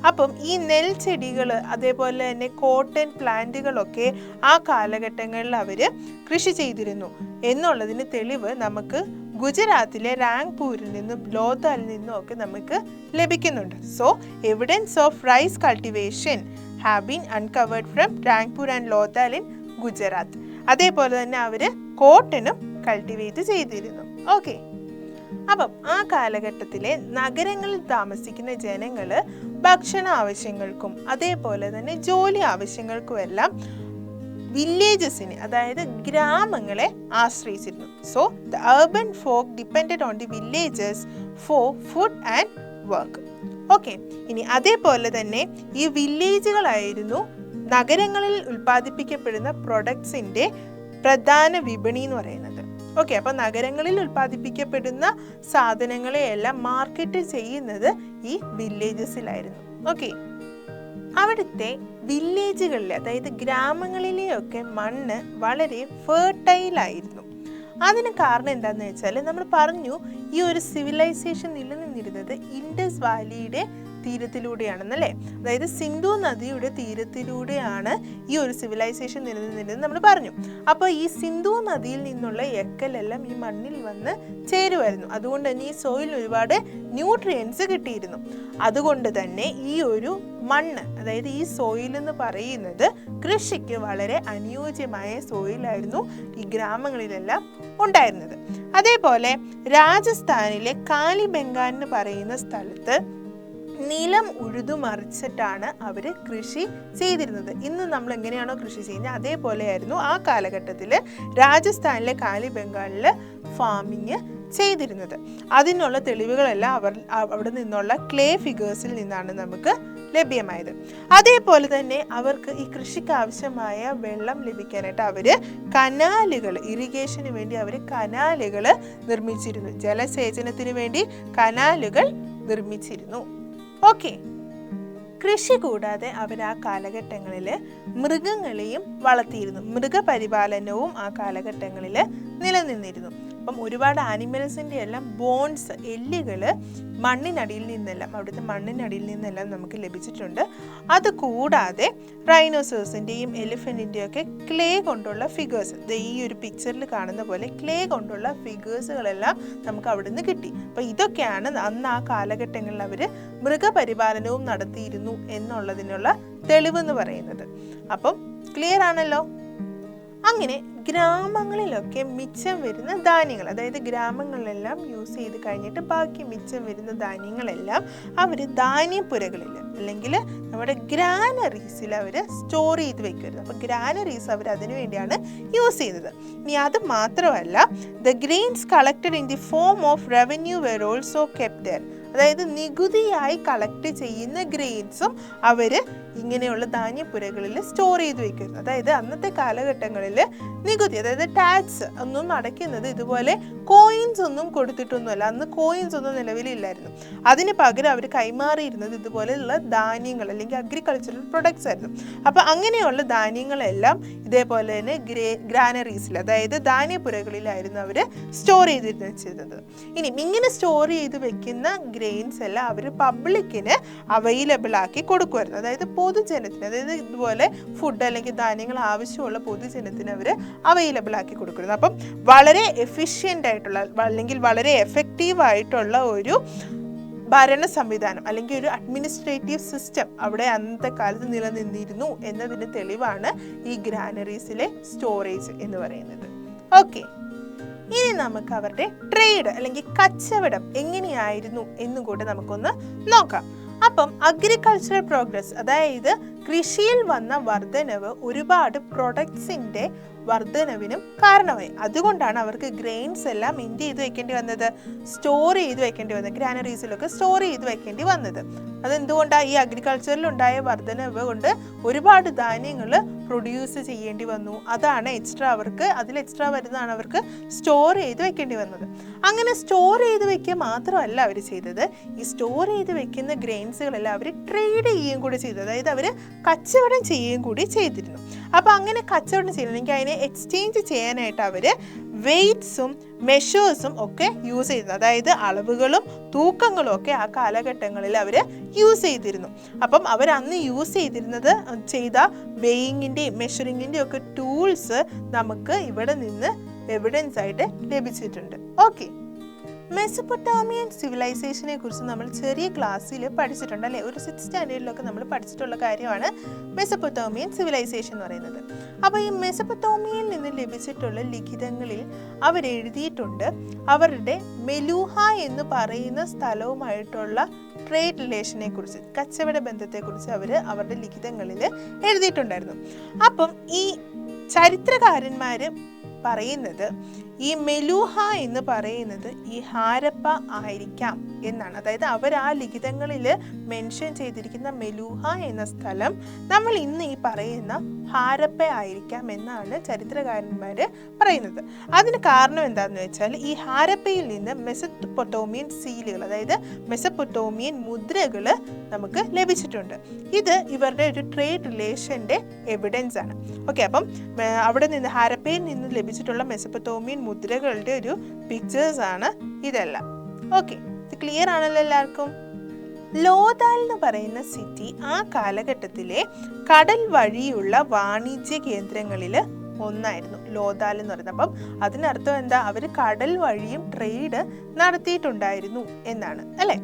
അപ്പം ഈ നെൽച്ചെടികൾ അതേപോലെ തന്നെ കോട്ടൺ പ്ലാന്റുകളൊക്കെ ആ കാലഘട്ടങ്ങളിൽ അവർ കൃഷി ചെയ്തിരുന്നു എന്നുള്ളതിന് തെളിവ് നമുക്ക് ഗുജറാത്തിലെ റാങ്പൂരിൽ നിന്നും ലോഥാലിൽ നിന്നും ഒക്കെ നമുക്ക് ലഭിക്കുന്നുണ്ട്. So evidence of rice cultivation have been uncovered from Rangpur and Lothal in Gujarat. അതേപോലെ തന്നെ അവർ കോട്ടനും കൾട്ടിവേറ്റ് ചെയ്തിരുന്നു. ഓക്കെ, അപ്പം ആ കാലഘട്ടത്തിലെ നഗരങ്ങളിൽ താമസിക്കുന്ന ജനങ്ങൾ ഭക്ഷണ ആവശ്യങ്ങൾക്കും അതേപോലെ തന്നെ ജോലി ആവശ്യങ്ങൾക്കുമെല്ലാം വില്ലേജസിനെ അതായത് ഗ്രാമങ്ങളെ ആശ്രയിച്ചിരുന്നു. So the urban folk depended on the villages for food and work. Okay, ഇനി അതേപോലെ തന്നെ ഈ വില്ലേജുകളായിരുന്നു നഗരങ്ങളിൽ ഉൽപ്പാദിപ്പിക്കപ്പെടുന്ന പ്രൊഡക്ട്സിൻ്റെ പ്രധാന വിപണി എന്ന് പറയുന്നത്. ഓക്കെ, അപ്പൊ നഗരങ്ങളിൽ ഉൽപ്പാദിപ്പിക്കപ്പെടുന്ന സാധനങ്ങളെയെല്ലാം മാർക്കറ്റ് ചെയ്യുന്നത് ഈ വില്ലേജസിലായിരുന്നു. ഓക്കെ, അവിടുത്തെ വില്ലേജുകളിലെ, അതായത് ഗ്രാമങ്ങളിലെയൊക്കെ മണ്ണ് വളരെ ഫെർട്ടൈൽ ആയിരുന്നു. അതിന് കാരണം എന്താണെന്ന് വെച്ചാൽ, നമ്മൾ പറഞ്ഞു ഈ ഒരു സിവിലൈസേഷൻ നിലനിന്നിരുന്നത് ഇൻഡസ് വാലിയുടെ തീരത്തിലൂടെയാണെന്നല്ലേ. അതായത് സിന്ധു നദിയുടെ തീരത്തിലൂടെയാണ് ഈ ഒരു സിവിലൈസേഷൻ നിലനിന്നിരുന്നത് നമ്മൾ പറഞ്ഞു. അപ്പോൾ ഈ സിന്ധു നദിയിൽ നിന്നുള്ള എക്കലെല്ലാം ഈ മണ്ണിൽ വന്ന് ചേരുമായിരുന്നു. അതുകൊണ്ട് തന്നെ ഈ സോയിലിന് ഒരുപാട് ന്യൂട്രിയൻസ് കിട്ടിയിരുന്നു. അതുകൊണ്ട് തന്നെ ഈ ഒരു മണ്ണ്, അതായത് ഈ സോയിൽ എന്ന് പറയുന്നത് കൃഷിക്ക് വളരെ അനുയോജ്യമായ സോയിലായിരുന്നു ഈ ഗ്രാമങ്ങളിലെല്ലാം ഉണ്ടായിരുന്നത്. അതേപോലെ രാജസ്ഥാനിലെ കാലിബംഗാൻ എന്ന് പറയുന്ന സ്ഥലത്ത് നിലം ഉഴുതുമറിച്ചിട്ടാണ് അവർ കൃഷി ചെയ്തിരുന്നത്. ഇന്ന് നമ്മൾ എങ്ങനെയാണോ കൃഷി ചെയ്യുന്നത് അതേപോലെയായിരുന്നു ആ കാലഘട്ടത്തിൽ രാജസ്ഥാനിലെ കാലിബംഗാളിൽ ഫാമിങ് ചെയ്തിരുന്നത്. അതിനുള്ള തെളിവുകളെല്ലാം അവിടെ നിന്നുള്ള ക്ലേ ഫിഗേഴ്സിൽ നിന്നാണ് നമുക്ക് ലഭ്യമായത്. അതേപോലെ തന്നെ അവർക്ക് ഈ കൃഷിക്ക് ആവശ്യമായ വെള്ളം ലഭിക്കാനായിട്ട് അവർ കനാലുകൾ, ഇറിഗേഷന് വേണ്ടി അവർ കനാലുകൾ നിർമ്മിച്ചിരുന്നു. ജലസേചനത്തിന് വേണ്ടി കനാലുകൾ നിർമ്മിച്ചിരുന്നു. ഓക്കെ, കൃഷി കൂടാതെ അവർ ആ കാലഘട്ടങ്ങളിൽ മൃഗങ്ങളെയും വളർത്തിയിരുന്നു. മൃഗപരിപാലനവും ആ കാലഘട്ടങ്ങളിൽ നിലനിന്നിരുന്നു. അപ്പം ഒരുപാട് ആനിമൽസിൻ്റെ എല്ലാം ബോൺസ്, എല്ലുകൾ മണ്ണിനടിയിൽ നിന്നെല്ലാം, അവിടുത്തെ മണ്ണിനടിയിൽ നിന്നെല്ലാം നമുക്ക് ലഭിച്ചിട്ടുണ്ട്. അതുകൂടാതെ റൈനോസേഴ്സിൻ്റെയും എലിഫൻറ്റിൻ്റെയും ഒക്കെ ക്ലേ കൊണ്ടുള്ള ഫിഗേഴ്സ്, ഈ ഒരു പിക്ചറിൽ കാണുന്ന പോലെ ക്ലേ കൊണ്ടുള്ള ഫിഗേഴ്സുകളെല്ലാം നമുക്ക് അവിടുന്ന് കിട്ടി. അപ്പം ഇതൊക്കെയാണ് അന്ന് ആ കാലഘട്ടങ്ങളിൽ അവർ മൃഗപരിപാലനവും നടത്തിയിരുന്നു എന്നുള്ളതിനുള്ള തെളിവെന്ന് പറയുന്നത്. അപ്പം ക്ലിയർ ആണല്ലോ. അങ്ങനെ ഗ്രാമങ്ങളിലൊക്കെ മിച്ചം വരുന്ന ധാന്യങ്ങൾ, അതായത് ഗ്രാമങ്ങളിലെല്ലാം യൂസ് ചെയ്ത് കഴിഞ്ഞിട്ട് ബാക്കി മിച്ചം വരുന്ന ധാന്യങ്ങളെല്ലാം അവർ ധാന്യപ്പുരകളിൽ അല്ലെങ്കിൽ നമ്മുടെ ഗ്രാനറീസിൽ അവർ സ്റ്റോർ ചെയ്ത് വെക്കുമായിരുന്നു. അപ്പോൾ ഗ്രാനറീസ് അവർ അതിനു വേണ്ടിയാണ് യൂസ് ചെയ്തത്. ഇനി അത് മാത്രമല്ല, the grains collected in the form of revenue were also kept there. അതായത് നികുതിയായി കളക്ട് ചെയ്യുന്ന ഗ്രെയിൻസും അവർ ഇങ്ങനെയുള്ള ധാന്യപ്പുരകളിൽ സ്റ്റോർ ചെയ്ത് വെക്കുന്നു. അതായത് അന്നത്തെ കാലഘട്ടങ്ങളിൽ നികുതി, അതായത് ടാക്സ് ഒന്നും അടയ്ക്കുന്നത് ഇതുപോലെ കോയിൻസ് ഒന്നും കൊടുത്തിട്ടൊന്നുമല്ല. അന്ന് കോയിൻസ് ഒന്നും നിലവിലില്ലായിരുന്നു. അതിന് പകരം അവർ കൈമാറിയിരുന്നത് ഇതുപോലെയുള്ള ധാന്യങ്ങൾ അല്ലെങ്കിൽ അഗ്രികൾച്ചറൽ പ്രൊഡക്ട്സ് ആയിരുന്നു. അപ്പോൾ അങ്ങനെയുള്ള ധാന്യങ്ങളെല്ലാം ഇതേപോലെ തന്നെ ഗ്രാനറീസിൽ, അതായത് ധാന്യപ്പുരകളിലായിരുന്നു അവർ സ്റ്റോർ ചെയ്ത് വെച്ചിരുന്നത്. ഇനി ഇങ്ങനെ സ്റ്റോർ ചെയ്ത് വെക്കുന്ന ഗ്രെയിൻസ് എല്ലാം അവർ പബ്ലിക്കിന് അവൈലബിൾ ആക്കി കൊടുക്കുമായിരുന്നു. അതായത് പൊതുജനത്തിന്, അതായത് ഇതുപോലെ ഫുഡ് അല്ലെങ്കിൽ ധാന്യങ്ങൾ ആവശ്യമുള്ള പൊതുജനത്തിന് അവർ അവൈലബിൾ ആക്കി കൊടുക്കുന്നത്. അപ്പം വളരെ എഫിഷ്യൻ്റ് ആയിട്ടുള്ള അല്ലെങ്കിൽ വളരെ എഫക്റ്റീവ് ആയിട്ടുള്ള ഒരു ഭരണ സംവിധാനം അല്ലെങ്കിൽ ഒരു അഡ്മിനിസ്ട്രേറ്റീവ് സിസ്റ്റം അവിടെ അന്നത്തെ കാലത്ത് നിലനിന്നിരുന്നു എന്നതിന് തെളിവാണ് ഈ ഗ്രാനറീസിലെ സ്റ്റോറേജ് എന്ന് പറയുന്നത്. ഓക്കെ, ഇനി നമുക്ക് അവരുടെ ട്രേഡ് അല്ലെങ്കിൽ കച്ചവടം എങ്ങനെയായിരുന്നു എന്നും കൂടെ നമുക്കൊന്ന് നോക്കാം. അപ്പം അഗ്രികൾച്ചറൽ പ്രോഗ്രസ്, അതായത് കൃഷിയിൽ വന്ന വർധനവ് ഒരുപാട് പ്രൊഡക്ട്സിൻ്റെ വർധനവിനും കാരണമായി. അതുകൊണ്ടാണ് അവർക്ക് ഗ്രെയിൻസ് എല്ലാം എന്ത് ചെയ്ത് വെക്കേണ്ടി വന്നത്, സ്റ്റോർ ചെയ്ത് വെക്കേണ്ടി വന്നത്, ഗ്രാനറീസിലൊക്കെ സ്റ്റോർ ചെയ്ത് വെക്കേണ്ടി വന്നത്. അതെന്തുകൊണ്ടാണ്? ഈ അഗ്രികൾച്ചറിൽ ഉണ്ടായ വർധനവ് കൊണ്ട് ഒരുപാട് ധാന്യങ്ങൾ പ്രൊഡ്യൂസ് ചെയ്യേണ്ടി വന്നു. അതാണ് എക്സ്ട്രാ അവർക്ക്, അതിൽ എക്സ്ട്രാ വരുന്നതാണ് അവർക്ക് സ്റ്റോർ ചെയ്ത് വെക്കേണ്ടി വന്നത്. അങ്ങനെ സ്റ്റോർ ചെയ്ത് വെക്കുക മാത്രമല്ല അവർ ചെയ്തത്, ഈ സ്റ്റോർ ചെയ്ത് വെക്കുന്ന ഗ്രെയിൻസുകളെല്ലാം അവർ ട്രേഡ് ചെയ്യുകയും കൂടി ചെയ്തത്. അതായത് അവർ കച്ചവടം ചെയ്യുകയും കൂടി ചെയ്തിരുന്നു. അപ്പോൾ അങ്ങനെ കച്ചവടം ചെയ്യണമെങ്കിൽ അതിനെ എക്സ്ചേഞ്ച് ചെയ്യാനായിട്ട് അവർ വെയ്റ്റ്സും മെഷേഴ്സും ഒക്കെ യൂസ് ചെയ്തിരുന്നു. അതായത് അളവുകളും തൂക്കങ്ങളും ഒക്കെ ആ കാലഘട്ടങ്ങളിൽ അവർ യൂസ് ചെയ്തിരുന്നു. അപ്പം അവർ അന്ന് യൂസ് ചെയ്ത വെയിങ്ങിൻ്റെയും മെഷറിങ്ങിൻ്റെയും ഒക്കെ ടൂൾസ് നമുക്ക് ഇവിടെ നിന്ന് എവിഡൻസ് ആയിട്ട് ലഭിച്ചിട്ടുണ്ട്. ഓക്കെ, മെസപ്പൊട്ടാമിയൻ സിവിലൈസേഷനെ കുറിച്ച് നമ്മൾ ചെറിയ ക്ലാസ്സിൽ പഠിച്ചിട്ടുണ്ട് അല്ലേ? ഒരു 6th സ്റ്റാൻഡേർഡിലൊക്കെ നമ്മൾ പഠിച്ചിട്ടുള്ള കാര്യമാണ് മെസപ്പൊട്ടാമിയൻ സിവിലൈസേഷൻ എന്ന് പറയുന്നത്. അപ്പോൾ ഈ മെസപ്പൊട്ടാമിയയിൽ നിന്ന് ലഭിച്ചിട്ടുള്ള ലിഖിതങ്ങളിൽ അവരെഴുതിയിട്ടുണ്ട് അവരുടെ മെലൂഹ എന്ന് പറയുന്ന സ്ഥലവുമായിട്ടുള്ള ട്രേഡ് റിലേഷനെ കുറിച്ച്, കച്ചവട ബന്ധത്തെക്കുറിച്ച് അവരുടെ ലിഖിതങ്ങളിൽ എഴുതിയിട്ടുണ്ടായിരുന്നു. അപ്പം ഈ ചരിത്രകാരന്മാർ പറയുന്നത് ഈ മെലൂഹ എന്ന് പറയുന്നത് ഈ ഹാരപ്പ ആയിരിക്കാം എന്നാണ്. അതായത് അവർ ആ ലിഖിതങ്ങളിൽ മെൻഷൻ ചെയ്തിരിക്കുന്ന മെലൂഹ എന്ന സ്ഥലം നമ്മൾ ഇന്ന് ഈ പറയുന്ന ഹാരപ്പ ആയിരിക്കാം എന്നാണ് ചരിത്രകാരന്മാർ പറയുന്നത്. അതിന് കാരണം എന്താണെന്ന് വെച്ചാൽ ഈ ഹാരപ്പയിൽ നിന്ന് മെസപ്പൊട്ടോമിയൻ സീലുകൾ, അതായത് മെസപ്പൊട്ടോമിയൻ മുദ്രകൾ നമുക്ക് ലഭിച്ചിട്ടുണ്ട്. ഇത് ഇവരുടെ ഒരു ട്രേഡ് റിലേഷൻ്റെ എവിഡൻസ് ആണ്. ഓക്കെ, അപ്പം അവിടെ നിന്ന് ഹാരപ്പയിൽ നിന്ന് ലഭിച്ചിട്ടുള്ള മെസപ്പൊട്ടോമിയൻ മുദ്രകളുടെ ഒരു പിക്ചേഴ്സ് ആണ് ഇതെല്ലാം. ഓക്കെ, ഇത് ക്ലിയർ ആണല്ലോ എല്ലാവർക്കും? ലോഥാൽ എന്ന് പറയുന്ന സിറ്റി ആ കാലഘട്ടത്തിലെ കടൽ വഴിയുള്ള വാണിജ്യ കേന്ദ്രങ്ങളിൽ ഒന്നായിരുന്നു ലോഥാൽ എന്ന് പറയുന്നത്. അപ്പം അതിനർത്ഥം എന്താ? അവർ കടൽ വഴിയും ട്രേഡ് നടത്തിയിട്ടുണ്ടായിരുന്നു എന്നാണ്, അല്ലേ?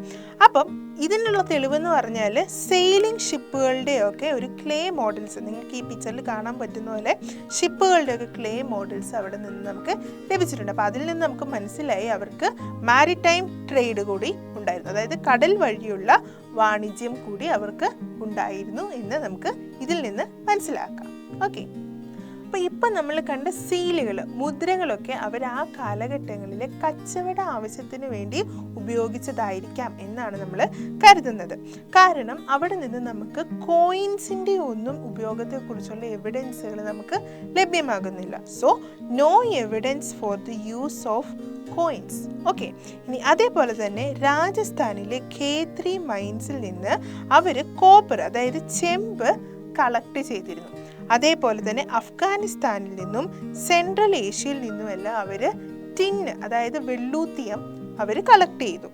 അപ്പം ഇതിനുള്ള തെളിവെന്ന് പറഞ്ഞാൽ സെയിലിംഗ് ഷിപ്പുകളുടെയൊക്കെ ഒരു ക്ലേ മോഡൽസ്, നിങ്ങൾക്ക് ഈ പിക്ചറിൽ കാണാൻ പറ്റുന്ന പോലെ ഷിപ്പുകളുടെയൊക്കെ ക്ലേ മോഡൽസ് അവിടെ നിന്ന് നമുക്ക് ലഭിച്ചിട്ടുണ്ട്. അപ്പോൾ അതിൽ നിന്ന് നമുക്ക് മനസ്സിലായി അവർക്ക് മാരിടൈം ട്രേഡ് കൂടി ഉണ്ടായിരുന്നു, അതായത് കടൽ വഴിയുള്ള വാണിജ്യം കൂടി അവർക്ക് ഉണ്ടായിരുന്നു എന്ന് നമുക്ക് ഇതിൽ നിന്ന് മനസ്സിലാക്കാം. ഓക്കെ, അപ്പോൾ ഇപ്പം നമ്മൾ കണ്ട സീലുകൾ, മുദ്രകളൊക്കെ അവർ ആ കാലഘട്ടങ്ങളിൽ കച്ചവട ആവശ്യത്തിന് വേണ്ടി ഉപയോഗിച്ചതായിരിക്കാം എന്നാണ് നമ്മൾ കരുതുന്നത്. കാരണം അവിടെ നിന്ന് നമുക്ക് കോയിൻസിൻ്റെ ഒന്നും ഉപയോഗത്തെക്കുറിച്ചുള്ള എവിഡൻസുകൾ നമുക്ക് ലഭ്യമാകുന്നില്ല. So no evidence for the use of coins. Okay, ഇനി അതേപോലെ തന്നെ രാജസ്ഥാനിലെ ഖേത്രി മൈൻസിൽ നിന്ന് അവർ കോപ്പർ, അതായത് ചെമ്പ് കളക്ട് ചെയ്തിരുന്നു. അതേപോലെ തന്നെ അഫ്ഗാനിസ്ഥാനിൽ നിന്നും സെൻട്രൽ ഏഷ്യയിൽ നിന്നുമെല്ലാം അവർ ടിന്ന്, അതായത് വെള്ളൂത്തിയം അവർ കളക്ട് ചെയ്തു.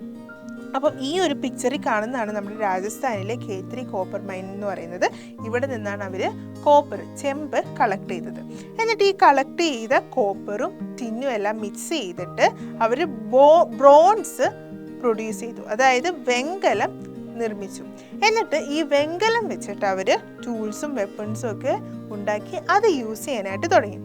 അപ്പം ഈ ഒരു പിക്ചറിൽ കാണുന്നതാണ് നമ്മുടെ രാജസ്ഥാനിലെ ഖേത്രി കോപ്പർ മൈൻ എന്ന് പറയുന്നത്. ഇവിടെ നിന്നാണ് അവർ കോപ്പർ, ചെമ്പ് കളക്ട് ചെയ്തത്. എന്നിട്ട് ഈ കളക്ട് ചെയ്ത കോപ്പറും ടിന്നും എല്ലാം മിക്സ് ചെയ്തിട്ട് അവർ ബ്രോൺസ് പ്രൊഡ്യൂസ് ചെയ്തു, അതായത് വെങ്കലം നിർമ്മിച്ചു. എന്നിട്ട് ഈ വെങ്കലം വെച്ചിട്ട് അവർ ടൂൾസും വെപ്പൺസും ഒക്കെ ഉണ്ടാക്കി അത് യൂസ് ചെയ്യാനായിട്ട് തുടങ്ങി.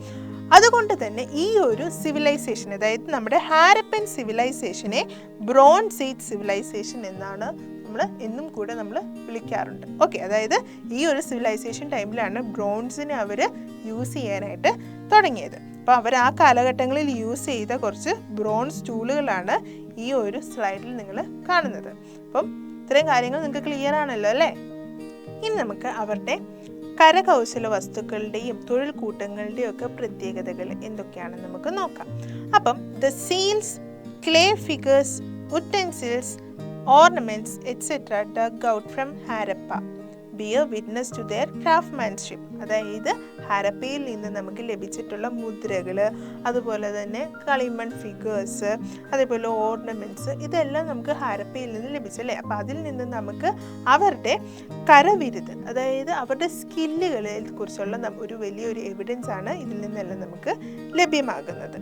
അതുകൊണ്ട് തന്നെ ഈ ഒരു സിവിലൈസേഷൻ, അതായത് നമ്മുടെ ഹാരപ്പൻ സിവിലൈസേഷനെ ബ്രോൺസ് ഏജ് സിവിലൈസേഷൻ എന്നാണ് നമ്മൾ എന്നും കൂടെ നമ്മൾ വിളിക്കാറുണ്ട്. ഓക്കെ, അതായത് ഈ ഒരു സിവിലൈസേഷൻ ടൈമിലാണ് ബ്രോൺസിനെ അവർ യൂസ് ചെയ്യാനായിട്ട് തുടങ്ങിയത്. അപ്പോൾ അവർ ആ കാലഘട്ടങ്ങളിൽ യൂസ് ചെയ്ത കുറച്ച് ബ്രോൺസ് ടൂളുകളാണ് ഈ ഒരു സ്ലൈഡിൽ നിങ്ങൾ കാണുന്നത്. അപ്പം ഇത്രയും കാര്യങ്ങൾ നിങ്ങൾക്ക് ക്ലിയർ ആണല്ലോ, അല്ലേ? ഇനി നമുക്ക് അവരുടെ കരകൗശല വസ്തുക്കളുടെയും തൊഴിൽ കൂട്ടങ്ങളുടെയും ഒക്കെ പ്രത്യേകതകൾ എന്തൊക്കെയാണെന്ന് നമുക്ക് നോക്കാം. അപ്പം the seals, clay figures, utensils, ornaments etcetera dug out from Harappa bear witness to their craftsmanship. അതായത് ഹാരപ്പയിൽ നിന്ന് നമുക്ക് ലഭിച്ചിട്ടുള്ള മുദ്രകൾ, അതുപോലെ തന്നെ കളിമൺ ഫിഗേഴ്സ്, അതേപോലെ ഓർണമെൻറ്റ്സ്, ഇതെല്ലാം നമുക്ക് ഹാരപ്പയിൽ നിന്ന് ലഭിച്ചല്ലേ. അപ്പോൾ അതിൽ നിന്ന് നമുക്ക് അവരുടെ കരവിരുത്, അതായത് അവരുടെ സ്കില്ലുകളെ കുറിച്ചുള്ള ഒരു വലിയൊരു എവിഡൻസ് ആണ് ഇതിൽ നിന്നെല്ലാം നമുക്ക് ലഭ്യമാകുന്നത്.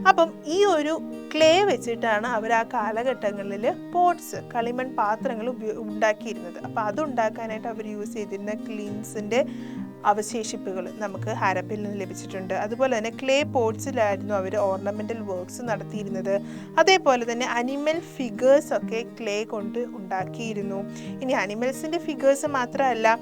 അപ്പം ഈ ഒരു ക്ലേ വെച്ചിട്ടാണ് അവർ ആ കാലഘട്ടങ്ങളിൽ പോട്ട്സ്, കളിമൺ പാത്രങ്ങൾ ഉണ്ടാക്കിയിരുന്നത്. അപ്പോൾ അതുണ്ടാക്കാനായിട്ട് അവർ യൂസ് ചെയ്തിരുന്ന ക്ലീൻസിൻ്റെ അവശേഷിപ്പുകൾ നമുക്ക് ഹാരപ്പയിൽ നിന്ന് ലഭിച്ചിട്ടുണ്ട്. അതുപോലെ തന്നെ ക്ലേ പോട്ട്സിലായിരുന്നു അവർ ഓർണമെൻ്റൽ വർക്ക്സ് നടത്തിയിരുന്നത്. അതേപോലെ തന്നെ അനിമൽ ഫിഗേഴ്സൊക്കെ ക്ലേ കൊണ്ട് ഉണ്ടാക്കിയിരുന്നു. ഇനി അനിമൽസിൻ്റെ ഫിഗേഴ്സ് മാത്രമല്ല,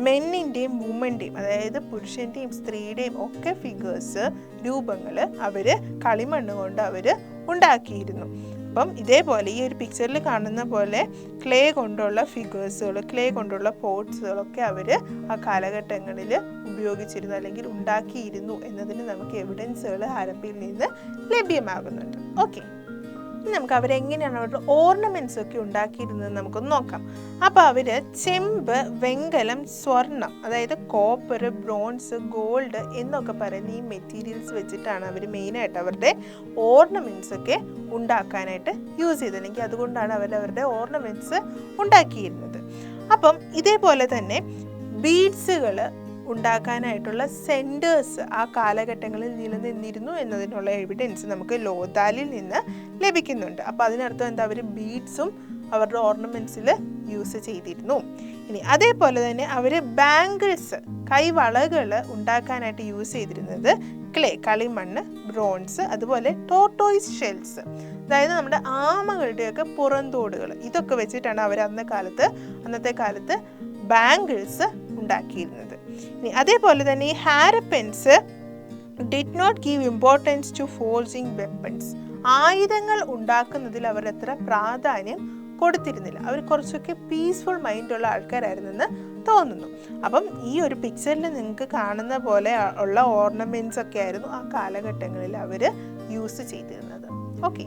മെന്നിൻ്റെയും വുമൻ്റെയും, അതായത് പുരുഷൻ്റെയും സ്ത്രീയുടെയും ഒക്കെ ഫിഗേഴ്സ്, രൂപങ്ങൾ അവർ കളിമണ്ണ് കൊണ്ട് അവർ ഉണ്ടാക്കിയിരുന്നു. അപ്പം ഇതേപോലെ ഈ ഒരു പിക്ചറിൽ കാണുന്ന പോലെ ക്ലേ കൊണ്ടുള്ള ഫിഗേഴ്സുകൾ, ക്ലേ കൊണ്ടുള്ള പോട്ട്സുകളൊക്കെ അവർ ആ കാലഘട്ടങ്ങളിൽ ഉപയോഗിച്ചിരുന്നു അല്ലെങ്കിൽ ഉണ്ടാക്കിയിരുന്നു എന്നതിന് നമുക്ക് എവിഡൻസുകൾ ഹാരപ്പയിൽ നിന്ന് ലഭ്യമാകുന്നുണ്ട്. ഓക്കെ, നമുക്ക് അവരെങ്ങനെയാണ് അവരുടെ ഓർണമെൻറ്റ്സ് ഒക്കെ ഉണ്ടാക്കിയിരുന്നത് നമുക്കൊന്ന് നോക്കാം. അപ്പോൾ അവർ ചെമ്പ്, വെങ്കലം, സ്വർണം, അതായത് കോപ്പർ, ബ്രോൺസ്, ഗോൾഡ് എന്നൊക്കെ പറയുന്ന ഈ മെറ്റീരിയൽസ് വെച്ചിട്ടാണ് അവർ മെയിനായിട്ട് അവരുടെ ഓർണമെൻറ്റ്സ് ഒക്കെ ഉണ്ടാക്കാനായിട്ട് യൂസ് ചെയ്തത്, അല്ലെങ്കിൽ അതുകൊണ്ടാണ് അവരുടെ ഓർണമെൻറ്റ്സ് ഉണ്ടാക്കിയിരുന്നത്. അപ്പം ഇതേപോലെ തന്നെ ബീഡ്സുകൾ ഉണ്ടാക്കാനായിട്ടുള്ള സെൻറ്റേഴ്സ് ആ കാലഘട്ടങ്ങളിൽ നിലനിന്നിരുന്നു എന്നതിനുള്ള എവിഡൻസ് നമുക്ക് ലോഥാലിൽ നിന്ന് ലഭിക്കുന്നുണ്ട്. അപ്പോൾ അതിനർത്ഥം എന്താ, അവർ ബീഡ്സും അവരുടെ ഓർണമെൻറ്റ്സിൽ യൂസ് ചെയ്തിരുന്നു. ഇനി അതേപോലെ തന്നെ അവർ ബാംഗിൾസ്, കൈവളകൾ ഉണ്ടാക്കാനായിട്ട് യൂസ് ചെയ്തിരുന്നത് ക്ലേ, കളിമണ്ണ്, ബ്രോൺസ്, അതുപോലെ ടോർട്ടോയിസ് ഷെൽസ്, അതായത് നമ്മുടെ ആമകളുടെയൊക്കെ പുറന്തോടുകൾ, ഇതൊക്കെ വെച്ചിട്ടാണ് അവർ അന്നത്തെ കാലത്ത് ബാംഗിൾസ് ഉണ്ടാക്കിയിരുന്നത്. ഇനി അതേപോലെ തന്നെ ഈ Harappans did not give importance to forcing weapons. ആയുധങ്ങൾ ഉണ്ടാക്കുന്നതിൽ അവർ അത്ര പ്രാധാന്യം കൊടുത്തിരുന്നില്ല. അവർ കുറച്ചൊക്കെ പീസ്ഫുൾ മൈൻഡുള്ള ആൾക്കാരായിരുന്നെന്ന് തോന്നുന്നു. അപ്പം ഈ ഒരു പിക്ചറിൽ നിങ്ങൾക്ക് കാണുന്ന പോലെ ഉള്ള ഓർണമെൻറ്റ്സ് ഒക്കെ ആയിരുന്നു ആ കാലഘട്ടങ്ങളിൽ അവർ യൂസ് ചെയ്തിരുന്നത്. ഓക്കെ,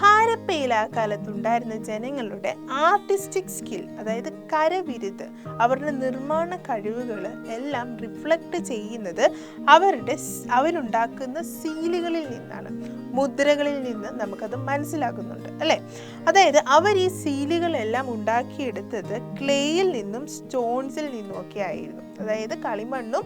ഹാരപ്പയിൽ ആ കാലത്തുണ്ടായിരുന്ന ജനങ്ങളുടെ ആർട്ടിസ്റ്റിക് സ്കിൽ, അതായത് കരവിരുത്, അവരുടെ നിർമ്മാണ കഴിവുകൾ എല്ലാം റിഫ്ലക്റ്റ് ചെയ്യുന്നത് അവരുണ്ടാക്കുന്ന സീലുകളിൽ നിന്നാണ്, മുദ്രകളിൽ നിന്ന് നമുക്കത് മനസ്സിലാകുന്നുണ്ട് അല്ലേ. അതായത് അവർ ഈ സീലുകളെല്ലാം ഉണ്ടാക്കിയെടുത്തത് ക്ലേയിൽ നിന്നും സ്റ്റോൺസിൽ നിന്നും ഒക്കെ ആയിരുന്നു. അതായത് കളിമണ്ണും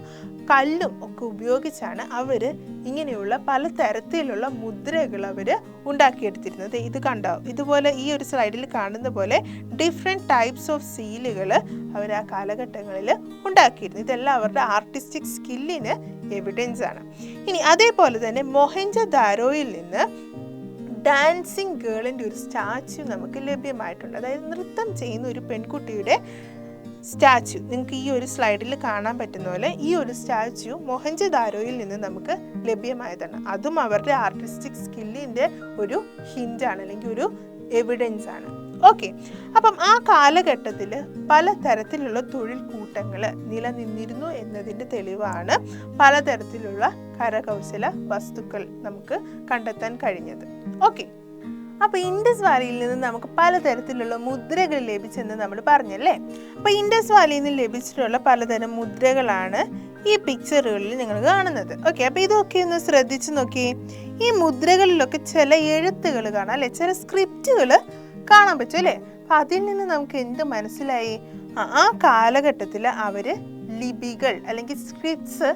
കല്ലും ഒക്കെ ഉപയോഗിച്ചാണ് അവർ ഇങ്ങനെയുള്ള പലതരത്തിലുള്ള മുദ്രകൾ അവർ ഉണ്ടാക്കിയെടുത്തിരുന്നത്. ഇത് കണ്ടോ, ഇതുപോലെ ഈ ഒരു സ്ലൈഡിൽ കാണുന്ന പോലെ ഡിഫറെൻറ്റ് ടൈപ്സ് ഓഫ് സീലുകൾ അവർ ആ കാലഘട്ടങ്ങളിൽ ഉണ്ടാക്കിയിരുന്നു. ഇതെല്ലാം അവരുടെ ആർട്ടിസ്റ്റിക് സ്കില്ലിന് എവിഡൻസ് ആണ്. ഇനി അതേപോലെ തന്നെ മൊഹൻജദാരോയിൽ നിന്ന് ഡാൻസിങ് ഗേളിൻ്റെ ഒരു സ്റ്റാച്യു നമുക്ക് ലഭ്യമായിട്ടുണ്ട്. അതായത് നൃത്തം ചെയ്യുന്ന ഒരു പെൺകുട്ടിയുടെ സ്റ്റാച്യു നിങ്ങൾക്ക് ഈ ഒരു സ്ലൈഡിൽ കാണാൻ പറ്റുന്ന പോലെ ഈ ഒരു സ്റ്റാച്യു മൊഹൻജദാരോയിൽ നിന്ന് നമുക്ക് ലഭ്യമായതാണ്. അതും അവരുടെ ആർട്ടിസ്റ്റിക് സ്കില്ലിൻ്റെ ഒരു ഹിൻ്റാണ്, അല്ലെങ്കിൽ ഒരു എവിഡൻസ് ആണ്. ഓക്കെ, അപ്പം ആ കാലഘട്ടത്തിൽ പലതരത്തിലുള്ള തൊഴിൽ കൂട്ടങ്ങൾ നിലനിന്നിരുന്നു എന്നതിൻ്റെ തെളിവാണ് പലതരത്തിലുള്ള കരകൗശല വസ്തുക്കൾ നമുക്ക് കണ്ടെത്താൻ കഴിഞ്ഞത്. ഓക്കെ, അപ്പോൾ ഇൻഡസ് വാലിയിൽ നിന്ന് നമുക്ക് പലതരത്തിലുള്ള മുദ്രകൾ ലഭിച്ചെന്ന് നമ്മൾ പറഞ്ഞല്ലേ. അപ്പോൾ ഇൻഡസ് വാലിയിൽ നിന്ന് ലഭിച്ചിട്ടുള്ള പലതരം മുദ്രകളാണ് ഈ പിക്ചറുകളിൽ നിങ്ങൾ കാണുന്നത്. ഓക്കെ, അപ്പോൾ ഇതൊക്കെ ഒന്ന് ശ്രദ്ധിച്ച് നോക്കിയേ. ഈ മുദ്രകളിലൊക്കെ ചില എഴുത്തുകൾ കാണാം അല്ലേ, ചില സ്ക്രിപ്റ്റുകൾ കാണാൻ പറ്റും അല്ലേ. അപ്പം അതിൽ നിന്ന് നമുക്ക് എന്ത് മനസ്സിലായി? ആ കാലഘട്ടത്തിൽ അവർ ലിപികൾ അല്ലെങ്കിൽ സ്ക്രിപ്റ്റ്സ്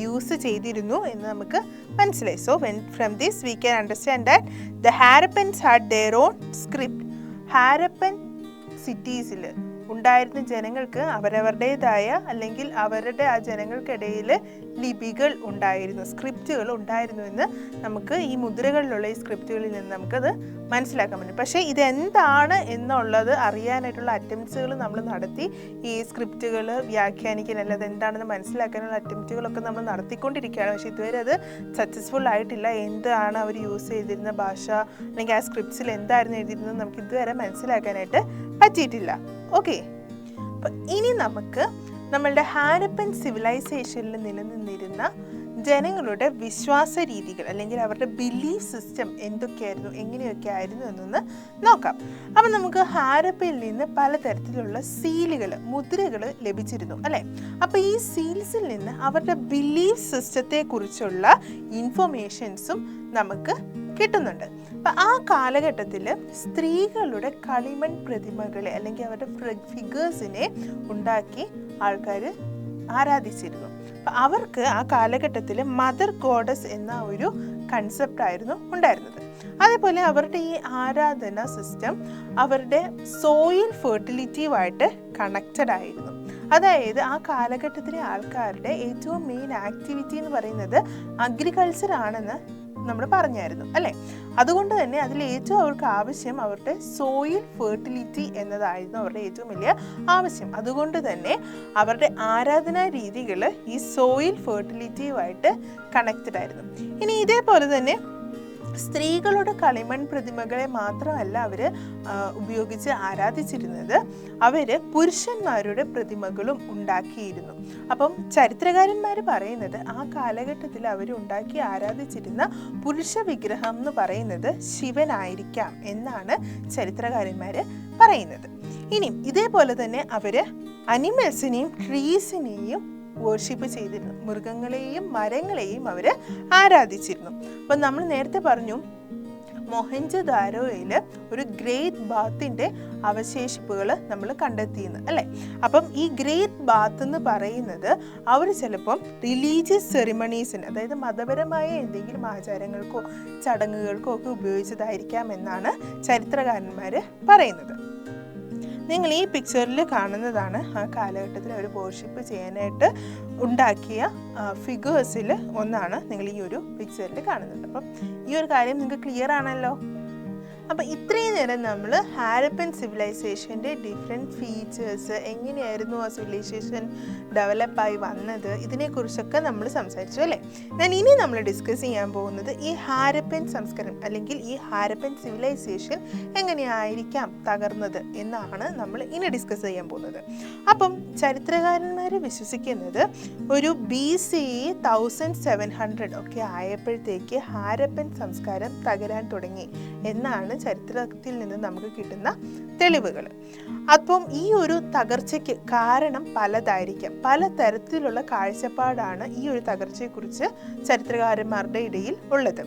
യൂസ് ചെയ്തിരുന്നു എന്ന് നമുക്ക് മനസ്സിലായി. So from this we can understand that the Harappans had their own script. Harappan സിറ്റീസിൽ ഉണ്ടായിരുന്ന ജനങ്ങൾക്ക് അവരവരുടേതായ അല്ലെങ്കിൽ അവരുടെ ആ ജനങ്ങൾക്കിടയിൽ ലിപികൾ ഉണ്ടായിരുന്നു, സ്ക്രിപ്റ്റുകൾ ഉണ്ടായിരുന്നു എന്ന് നമുക്ക് ഈ മുദ്രകളിലുള്ള ഈ സ്ക്രിപ്റ്റുകളിൽ നിന്ന് നമുക്കത് മനസ്സിലാക്കാൻ പറ്റും. പക്ഷേ ഇതെന്താണ് എന്നുള്ളത് അറിയാനായിട്ടുള്ള അറ്റംപ്റ്റ്സുകൾ നമ്മൾ നടത്തി. ഈ സ്ക്രിപ്റ്റുകൾ വ്യാഖ്യാനിക്കാൻ അല്ലാതെ എന്താണെന്ന് മനസ്സിലാക്കാനുള്ള അറ്റംപ്റ്റുകളൊക്കെ നമ്മൾ നടത്തിക്കൊണ്ടിരിക്കുകയാണ്. പക്ഷേ ഇതുവരെ അത് സക്സസ്ഫുൾ ആയിട്ടില്ല. എന്താണ് അവർ യൂസ് ചെയ്തിരുന്ന ഭാഷ അല്ലെങ്കിൽ ആ സ്ക്രിപ്റ്റ്സിൽ എന്തായിരുന്നു എഴുതിയിരുന്നത് നമുക്ക് ഇതുവരെ മനസ്സിലാക്കാനായിട്ട് പറ്റിയിട്ടില്ല. ഓക്കെ, അപ്പം ഇനി നമുക്ക് നമ്മളുടെ ഹാരപ്പൻ സിവിലൈസേഷനിൽ നിലനിന്നിരുന്ന ജനങ്ങളുടെ വിശ്വാസ രീതികൾ അല്ലെങ്കിൽ അവരുടെ ബിലീഫ് സിസ്റ്റം എന്തൊക്കെയായിരുന്നു, എങ്ങനെയൊക്കെ ആയിരുന്നു എന്നൊന്ന് നോക്കാം. അപ്പം നമുക്ക് ഹാരപ്പയിൽ നിന്ന് പലതരത്തിലുള്ള സീലുകൾ, മുദ്രകൾ ലഭിച്ചിരുന്നു അല്ലേ. അപ്പോൾ ഈ സീൽസിൽ നിന്ന് അവരുടെ ബിലീഫ് സിസ്റ്റത്തെക്കുറിച്ചുള്ള ഇൻഫർമേഷൻസും നമുക്ക് കിട്ടുന്നുണ്ട്. അപ്പം ആ കാലഘട്ടത്തിൽ സ്ത്രീകളുടെ കളിമൺ പ്രതിമകളെ അല്ലെങ്കിൽ അവരുടെ ഫിഗേഴ്സിനെ ഉണ്ടാക്കി ആൾക്കാർ ആരാധിച്ചിരുന്നു. അപ്പം അവർക്ക് ആ കാലഘട്ടത്തിൽ മദർ ഗോഡസ് എന്ന ഒരു കൺസെപ്റ്റ് ആയിരുന്നു ഉണ്ടായിരുന്നത്. അതേപോലെ അവരുടെ ഈ ആരാധന സിസ്റ്റം അവരുടെ സോയിൽ ഫെർട്ടിലിറ്റിയുമായിട്ട് കണക്റ്റഡ് ആയിരുന്നു. അതായത് ആ കാലഘട്ടത്തിലെ ആൾക്കാരുടെ ഏറ്റവും മെയിൻ ആക്ടിവിറ്റി എന്ന് പറയുന്നത് അഗ്രികൾച്ചർ ആണെന്ന് നമ്മൾ പറഞ്ഞായിരുന്നു അല്ലേ. അതുകൊണ്ട് തന്നെ അതിൽ ഏറ്റവും അവർക്ക് ആവശ്യം അവരുടെ സോയിൽ ഫെർട്ടിലിറ്റി എന്നതായിരുന്നു അവരുടെ ഏറ്റവും വലിയ ആവശ്യം. അതുകൊണ്ട് തന്നെ അവരുടെ ആരാധനാ രീതികൾ ഈ സോയിൽ ഫെർട്ടിലിറ്റിയുമായിട്ട് കണക്റ്റഡ് ആയിരുന്നു. ഇനി ഇതേപോലെ തന്നെ സ്ത്രീകളുടെ കളിമൺ പ്രതിമകളെ മാത്രമല്ല അവർ ഉപയോഗിച്ച് ആരാധിച്ചിരുന്നത്, അവർ പുരുഷന്മാരുടെ പ്രതിമകളും ഉണ്ടാക്കിയിരുന്നു. അപ്പം ചരിത്രകാരന്മാർ പറയുന്നത് ആ കാലഘട്ടത്തിൽ അവർ ഉണ്ടാക്കി ആരാധിച്ചിരുന്ന പുരുഷ വിഗ്രഹം എന്ന് പറയുന്നത് ശിവനായിരിക്കാം എന്നാണ് ചരിത്രകാരന്മാർ പറയുന്നത്. ഇനിയും ഇതേപോലെ തന്നെ അവർ അനിമൽസിനെയും ട്രീസിനെയും വർഷിപ്പ് ചെയ്തിരുന്നു. മൃഗങ്ങളെയും മരങ്ങളെയും അവർ ആരാധിച്ചിരുന്നു. അപ്പം നമ്മൾ നേരത്തെ പറഞ്ഞു മൊഹൻജദാരോയിൽ ഒരു ഗ്രേറ്റ് ബാത്തിൻ്റെ അവശേഷിപ്പുകൾ നമ്മൾ കണ്ടെത്തിയെന്ന് അല്ലേ. അപ്പം ഈ ഗ്രേറ്റ് ബാത്ത് എന്ന് പറയുന്നത് അവർ ചിലപ്പം റിലീജിയസ് സെറിമണീസിന്, അതായത് മതപരമായ എന്തെങ്കിലും ആചാരങ്ങൾക്കോ ചടങ്ങുകൾക്കോ ഒക്കെ ഉപയോഗിച്ചതായിരിക്കാം എന്നാണ് ചരിത്രകാരന്മാർ പറയുന്നത്. നിങ്ങൾ ഈ പിക്ചറിൽ കാണുന്നതാണ് ആ കാലഘട്ടത്തിൽ അവർ വർഷിപ്പ് ചെയ്യാനായിട്ട് ഉണ്ടാക്കിയ ഫിഗേഴ്സിൽ ഒന്നാണ് നിങ്ങൾ ഈ ഒരു പിക്ചറിൽ കാണുന്നത്. അപ്പം ഈ ഒരു കാര്യം നിങ്ങൾക്ക് ക്ലിയർ ആണല്ലോ. അപ്പം ഇത്രയും നേരം നമ്മൾ ഹാരപ്പൻ സിവിലൈസേഷൻ്റെ ഡിഫറെൻറ്റ് ഫീച്ചേഴ്സ്, എങ്ങനെയായിരുന്നു ആ സിവിലൈസേഷൻ ഡെവലപ്പായി വന്നത്, ഇതിനെക്കുറിച്ചൊക്കെ നമ്മൾ സംസാരിച്ചു അല്ലേ. ഇനി നമ്മൾ ഡിസ്കസ് ചെയ്യാൻ പോകുന്നത് ഈ ഹാരപ്പൻ സംസ്കാരം അല്ലെങ്കിൽ ഈ ഹാരപ്പൻ സിവിലൈസേഷൻ എങ്ങനെയായിരിക്കാം തകർന്നത് എന്നാണ് നമ്മൾ ഇനി ഡിസ്കസ് ചെയ്യാൻ പോകുന്നത്. അപ്പം ചരിത്രകാരന്മാർ വിശ്വസിക്കുന്നത് ഒരു BCE 1700 ഒക്കെ ആയപ്പോഴത്തേക്ക് ഹാരപ്പൻ സംസ്കാരം തകരാൻ തുടങ്ങി എന്നാണ് ചരിത്രത്തിൽ നിന്ന് നമുക്ക് കിട്ടുന്ന തെളിവുകൾ. അപ്പം ഈ ഒരു തകർച്ചയ്ക്ക് കാരണം പലതായിരിക്കാം. പലതരത്തിലുള്ള കാഴ്ചപ്പാടാണ് ഈ ഒരു തകർച്ചയെക്കുറിച്ച് ചരിത്രകാരന്മാരുടെ ഇടയിൽ ഉള്ളത്.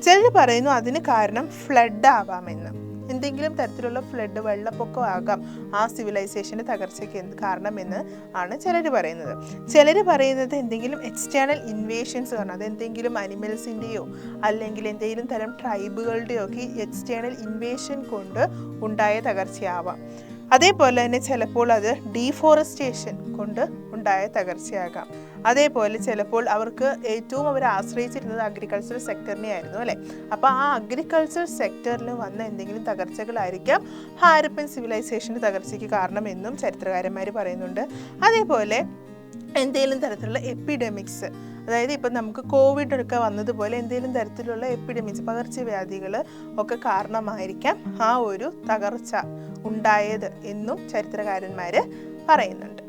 ചിലർ പറയുന്നു അതിന് കാരണം ഫ്ലഡ് ആവാമെന്ന്. എന്തെങ്കിലും തരത്തിലുള്ള ഫ്ലഡ്, വെള്ളപ്പൊക്കം ആകാം ആ സിവിലൈസേഷൻ്റെ തകർച്ചയ്ക്ക് കാരണമെന്ന് ആണ് ചിലർ പറയുന്നത്. ചിലർ പറയുന്നത് എന്തെങ്കിലും എക്സ്റ്റേണൽ ഇൻവേഷൻസ് കാരണം, അതെന്തെങ്കിലും അനിമൽസിൻ്റെയോ അല്ലെങ്കിൽ എന്തെങ്കിലും തരം ട്രൈബുകളുടെയോ ഒക്കെ എക്സ്റ്റേണൽ ഇൻവേഷൻ കൊണ്ട് ഉണ്ടായ തകർച്ചയാവാം. അതേപോലെ തന്നെ ചിലപ്പോൾ അത് ഡീഫോറസ്റ്റേഷൻ കൊണ്ട് ഉണ്ടായ തകർച്ചയാകാം. അതേപോലെ ചിലപ്പോൾ അവർക്ക് ഏറ്റവും അവർ ആശ്രയിച്ചിരുന്നത് അഗ്രികൾച്ചർ സെക്ടറിനെ ആയിരുന്നു അല്ലേ. അപ്പോൾ ആ അഗ്രികൾച്ചർ സെക്ടറിൽ വന്ന എന്തെങ്കിലും തകർച്ചകളായിരിക്കാം ഹാരപ്പൻ സിവിലൈസേഷൻ്റെ തകർച്ചയ്ക്ക് കാരണമെന്നും ചരിത്രകാരന്മാർ പറയുന്നുണ്ട്. അതേപോലെ എന്തെങ്കിലും തരത്തിലുള്ള എപ്പിഡമിക്സ്, അതായത് ഇപ്പം നമുക്ക് കോവിഡ് ഒക്കെ വന്നതുപോലെ എന്തെങ്കിലും തരത്തിലുള്ള എപ്പിഡമിക്സ്, പകർച്ചവ്യാധികൾ ഒക്കെ കാരണമായിരിക്കാം ആ ഒരു തകർച്ച ഉണ്ടായത് എന്നും ചരിത്രകാരന്മാർ പറയുന്നുണ്ട്.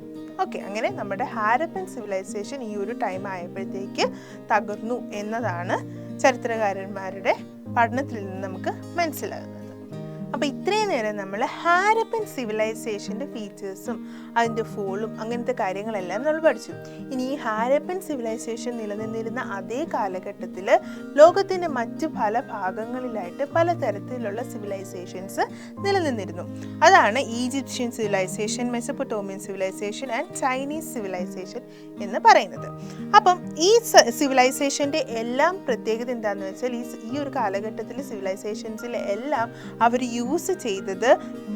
ഓക്കെ, അങ്ങനെ നമ്മുടെ ഹാരപ്പൻ സിവിലൈസേഷൻ ഈ ഒരു ടൈം ആയപ്പോഴത്തേക്ക് തകർന്നു എന്നതാണ് ചരിത്രകാരന്മാരുടെ പഠനത്തിൽ നിന്ന് നമുക്ക് മനസ്സിലാകുന്നത്. അപ്പോൾ ഇത്രയും നേരം നമ്മൾ ഹാരപ്പൻ സിവിലൈസേഷൻ്റെ ഫീച്ചേഴ്സും അതിൻ്റെ ഫോളും അങ്ങനത്തെ കാര്യങ്ങളെല്ലാം നമ്മൾ പഠിച്ചു. ഇനി ഈ ഹാരപ്പൻ സിവിലൈസേഷൻ നിലനിന്നിരുന്ന അതേ കാലഘട്ടത്തിൽ ലോകത്തിൻ്റെ മറ്റു പല ഭാഗങ്ങളിലായിട്ട് പലതരത്തിലുള്ള സിവിലൈസേഷൻസ് നിലനിന്നിരുന്നു. അതാണ് Egyptian civilisation, Mesopotamian civilisation and Chinese civilisation എന്ന് പറയുന്നത്. അപ്പം ഈ സിവിലൈസേഷൻ്റെ എല്ലാം പ്രത്യേകത എന്താണെന്ന് വെച്ചാൽ ഈ ഒരു കാലഘട്ടത്തിൽ സിവിലൈസേഷൻസിൽ എല്ലാം അവർ യൂസ് ചെയ്തത്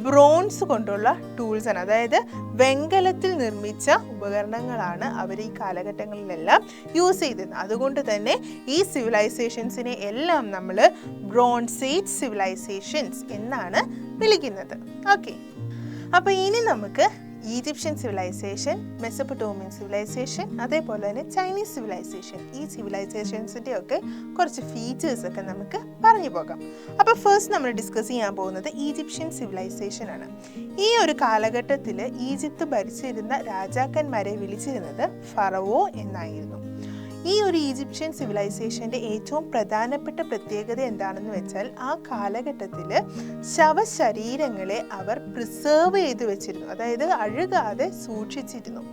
ബ്രോൺസ് കൊണ്ടുള്ള ടൂൾസാണ്. അതായത് വെങ്കലത്തിൽ നിർമ്മിച്ച ഉപകരണങ്ങളാണ് അവർ ഈ കാലഘട്ടങ്ങളിലെല്ലാം യൂസ് ചെയ്തത്. അതുകൊണ്ട് തന്നെ ഈ സിവിലൈസേഷൻസിനെ എല്ലാം നമ്മൾ ബ്രോൺസ് ഏജ് സിവിലൈസേഷൻസ് എന്നാണ് വിളിക്കുന്നത്. ഓക്കെ, അപ്പോൾ ഇനി നമുക്ക് ഈജിപ്ഷ്യൻ സിവിലൈസേഷൻ, മെസപ്പൊട്ടോമിയൻ സിവിലൈസേഷൻ, അതേപോലെ തന്നെ ചൈനീസ് സിവിലൈസേഷൻ, ഈ സിവിലൈസേഷൻസിൻ്റെ ഒക്കെ കുറച്ച് ഫീച്ചേഴ്സൊക്കെ നമുക്ക് പറഞ്ഞു പോകാം. അപ്പോൾ ഫസ്റ്റ് നമ്മൾ ഡിസ്കസ് ചെയ്യാൻ പോകുന്നത് ഈജിപ്ഷ്യൻ സിവിലൈസേഷൻ ആണ്. ഈ ഒരു കാലഘട്ടത്തിൽ ഈജിപ്ത് ഭരിച്ചിരുന്ന രാജാക്കന്മാരെ വിളിച്ചിരുന്നത് ഫറവോ എന്നായിരുന്നു. ഈ ഒരു ഈജിപ്ഷ്യൻ സിവിലൈസേഷൻ്റെ ഏറ്റവും പ്രധാനപ്പെട്ട പ്രത്യേകത എന്താണെന്ന് വെച്ചാൽ ആ കാലഘട്ടത്തിൽ ശവശരീരങ്ങളെ അവർ പ്രിസേർവ് ചെയ്ത് വെച്ചിരുന്നു, അതായത് അഴുകാതെ സൂക്ഷിച്ചിരുന്നു.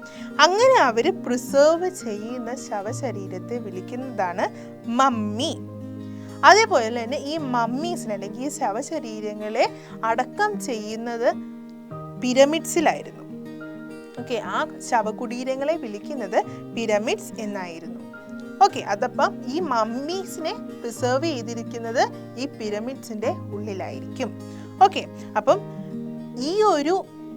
അങ്ങനെ അവർ പ്രിസേർവ് ചെയ്യുന്ന ശവശരീരത്തെ വിളിക്കുന്നതാണ് മമ്മി. അതേപോലെ തന്നെ ഈ മമ്മീസിന് അല്ലെങ്കിൽ ഈ ശവശരീരങ്ങളെ അടക്കം ചെയ്യുന്നത് പിരമിഡ്സിലായിരുന്നു. ഓക്കെ, ആ ശവകുടീരങ്ങളെ വിളിക്കുന്നത് പിരമിഡ്സ് എന്നായിരുന്നു. ഓക്കെ, അതപ്പം ഈ മമ്മീസിനെ പ്രിസേർവ് ചെയ്തിരിക്കുന്നത് ഈ പിരമിഡ്സിൻ്റെ ഉള്ളിലായിരിക്കും. ഓക്കെ, അപ്പം ഈ ഒരു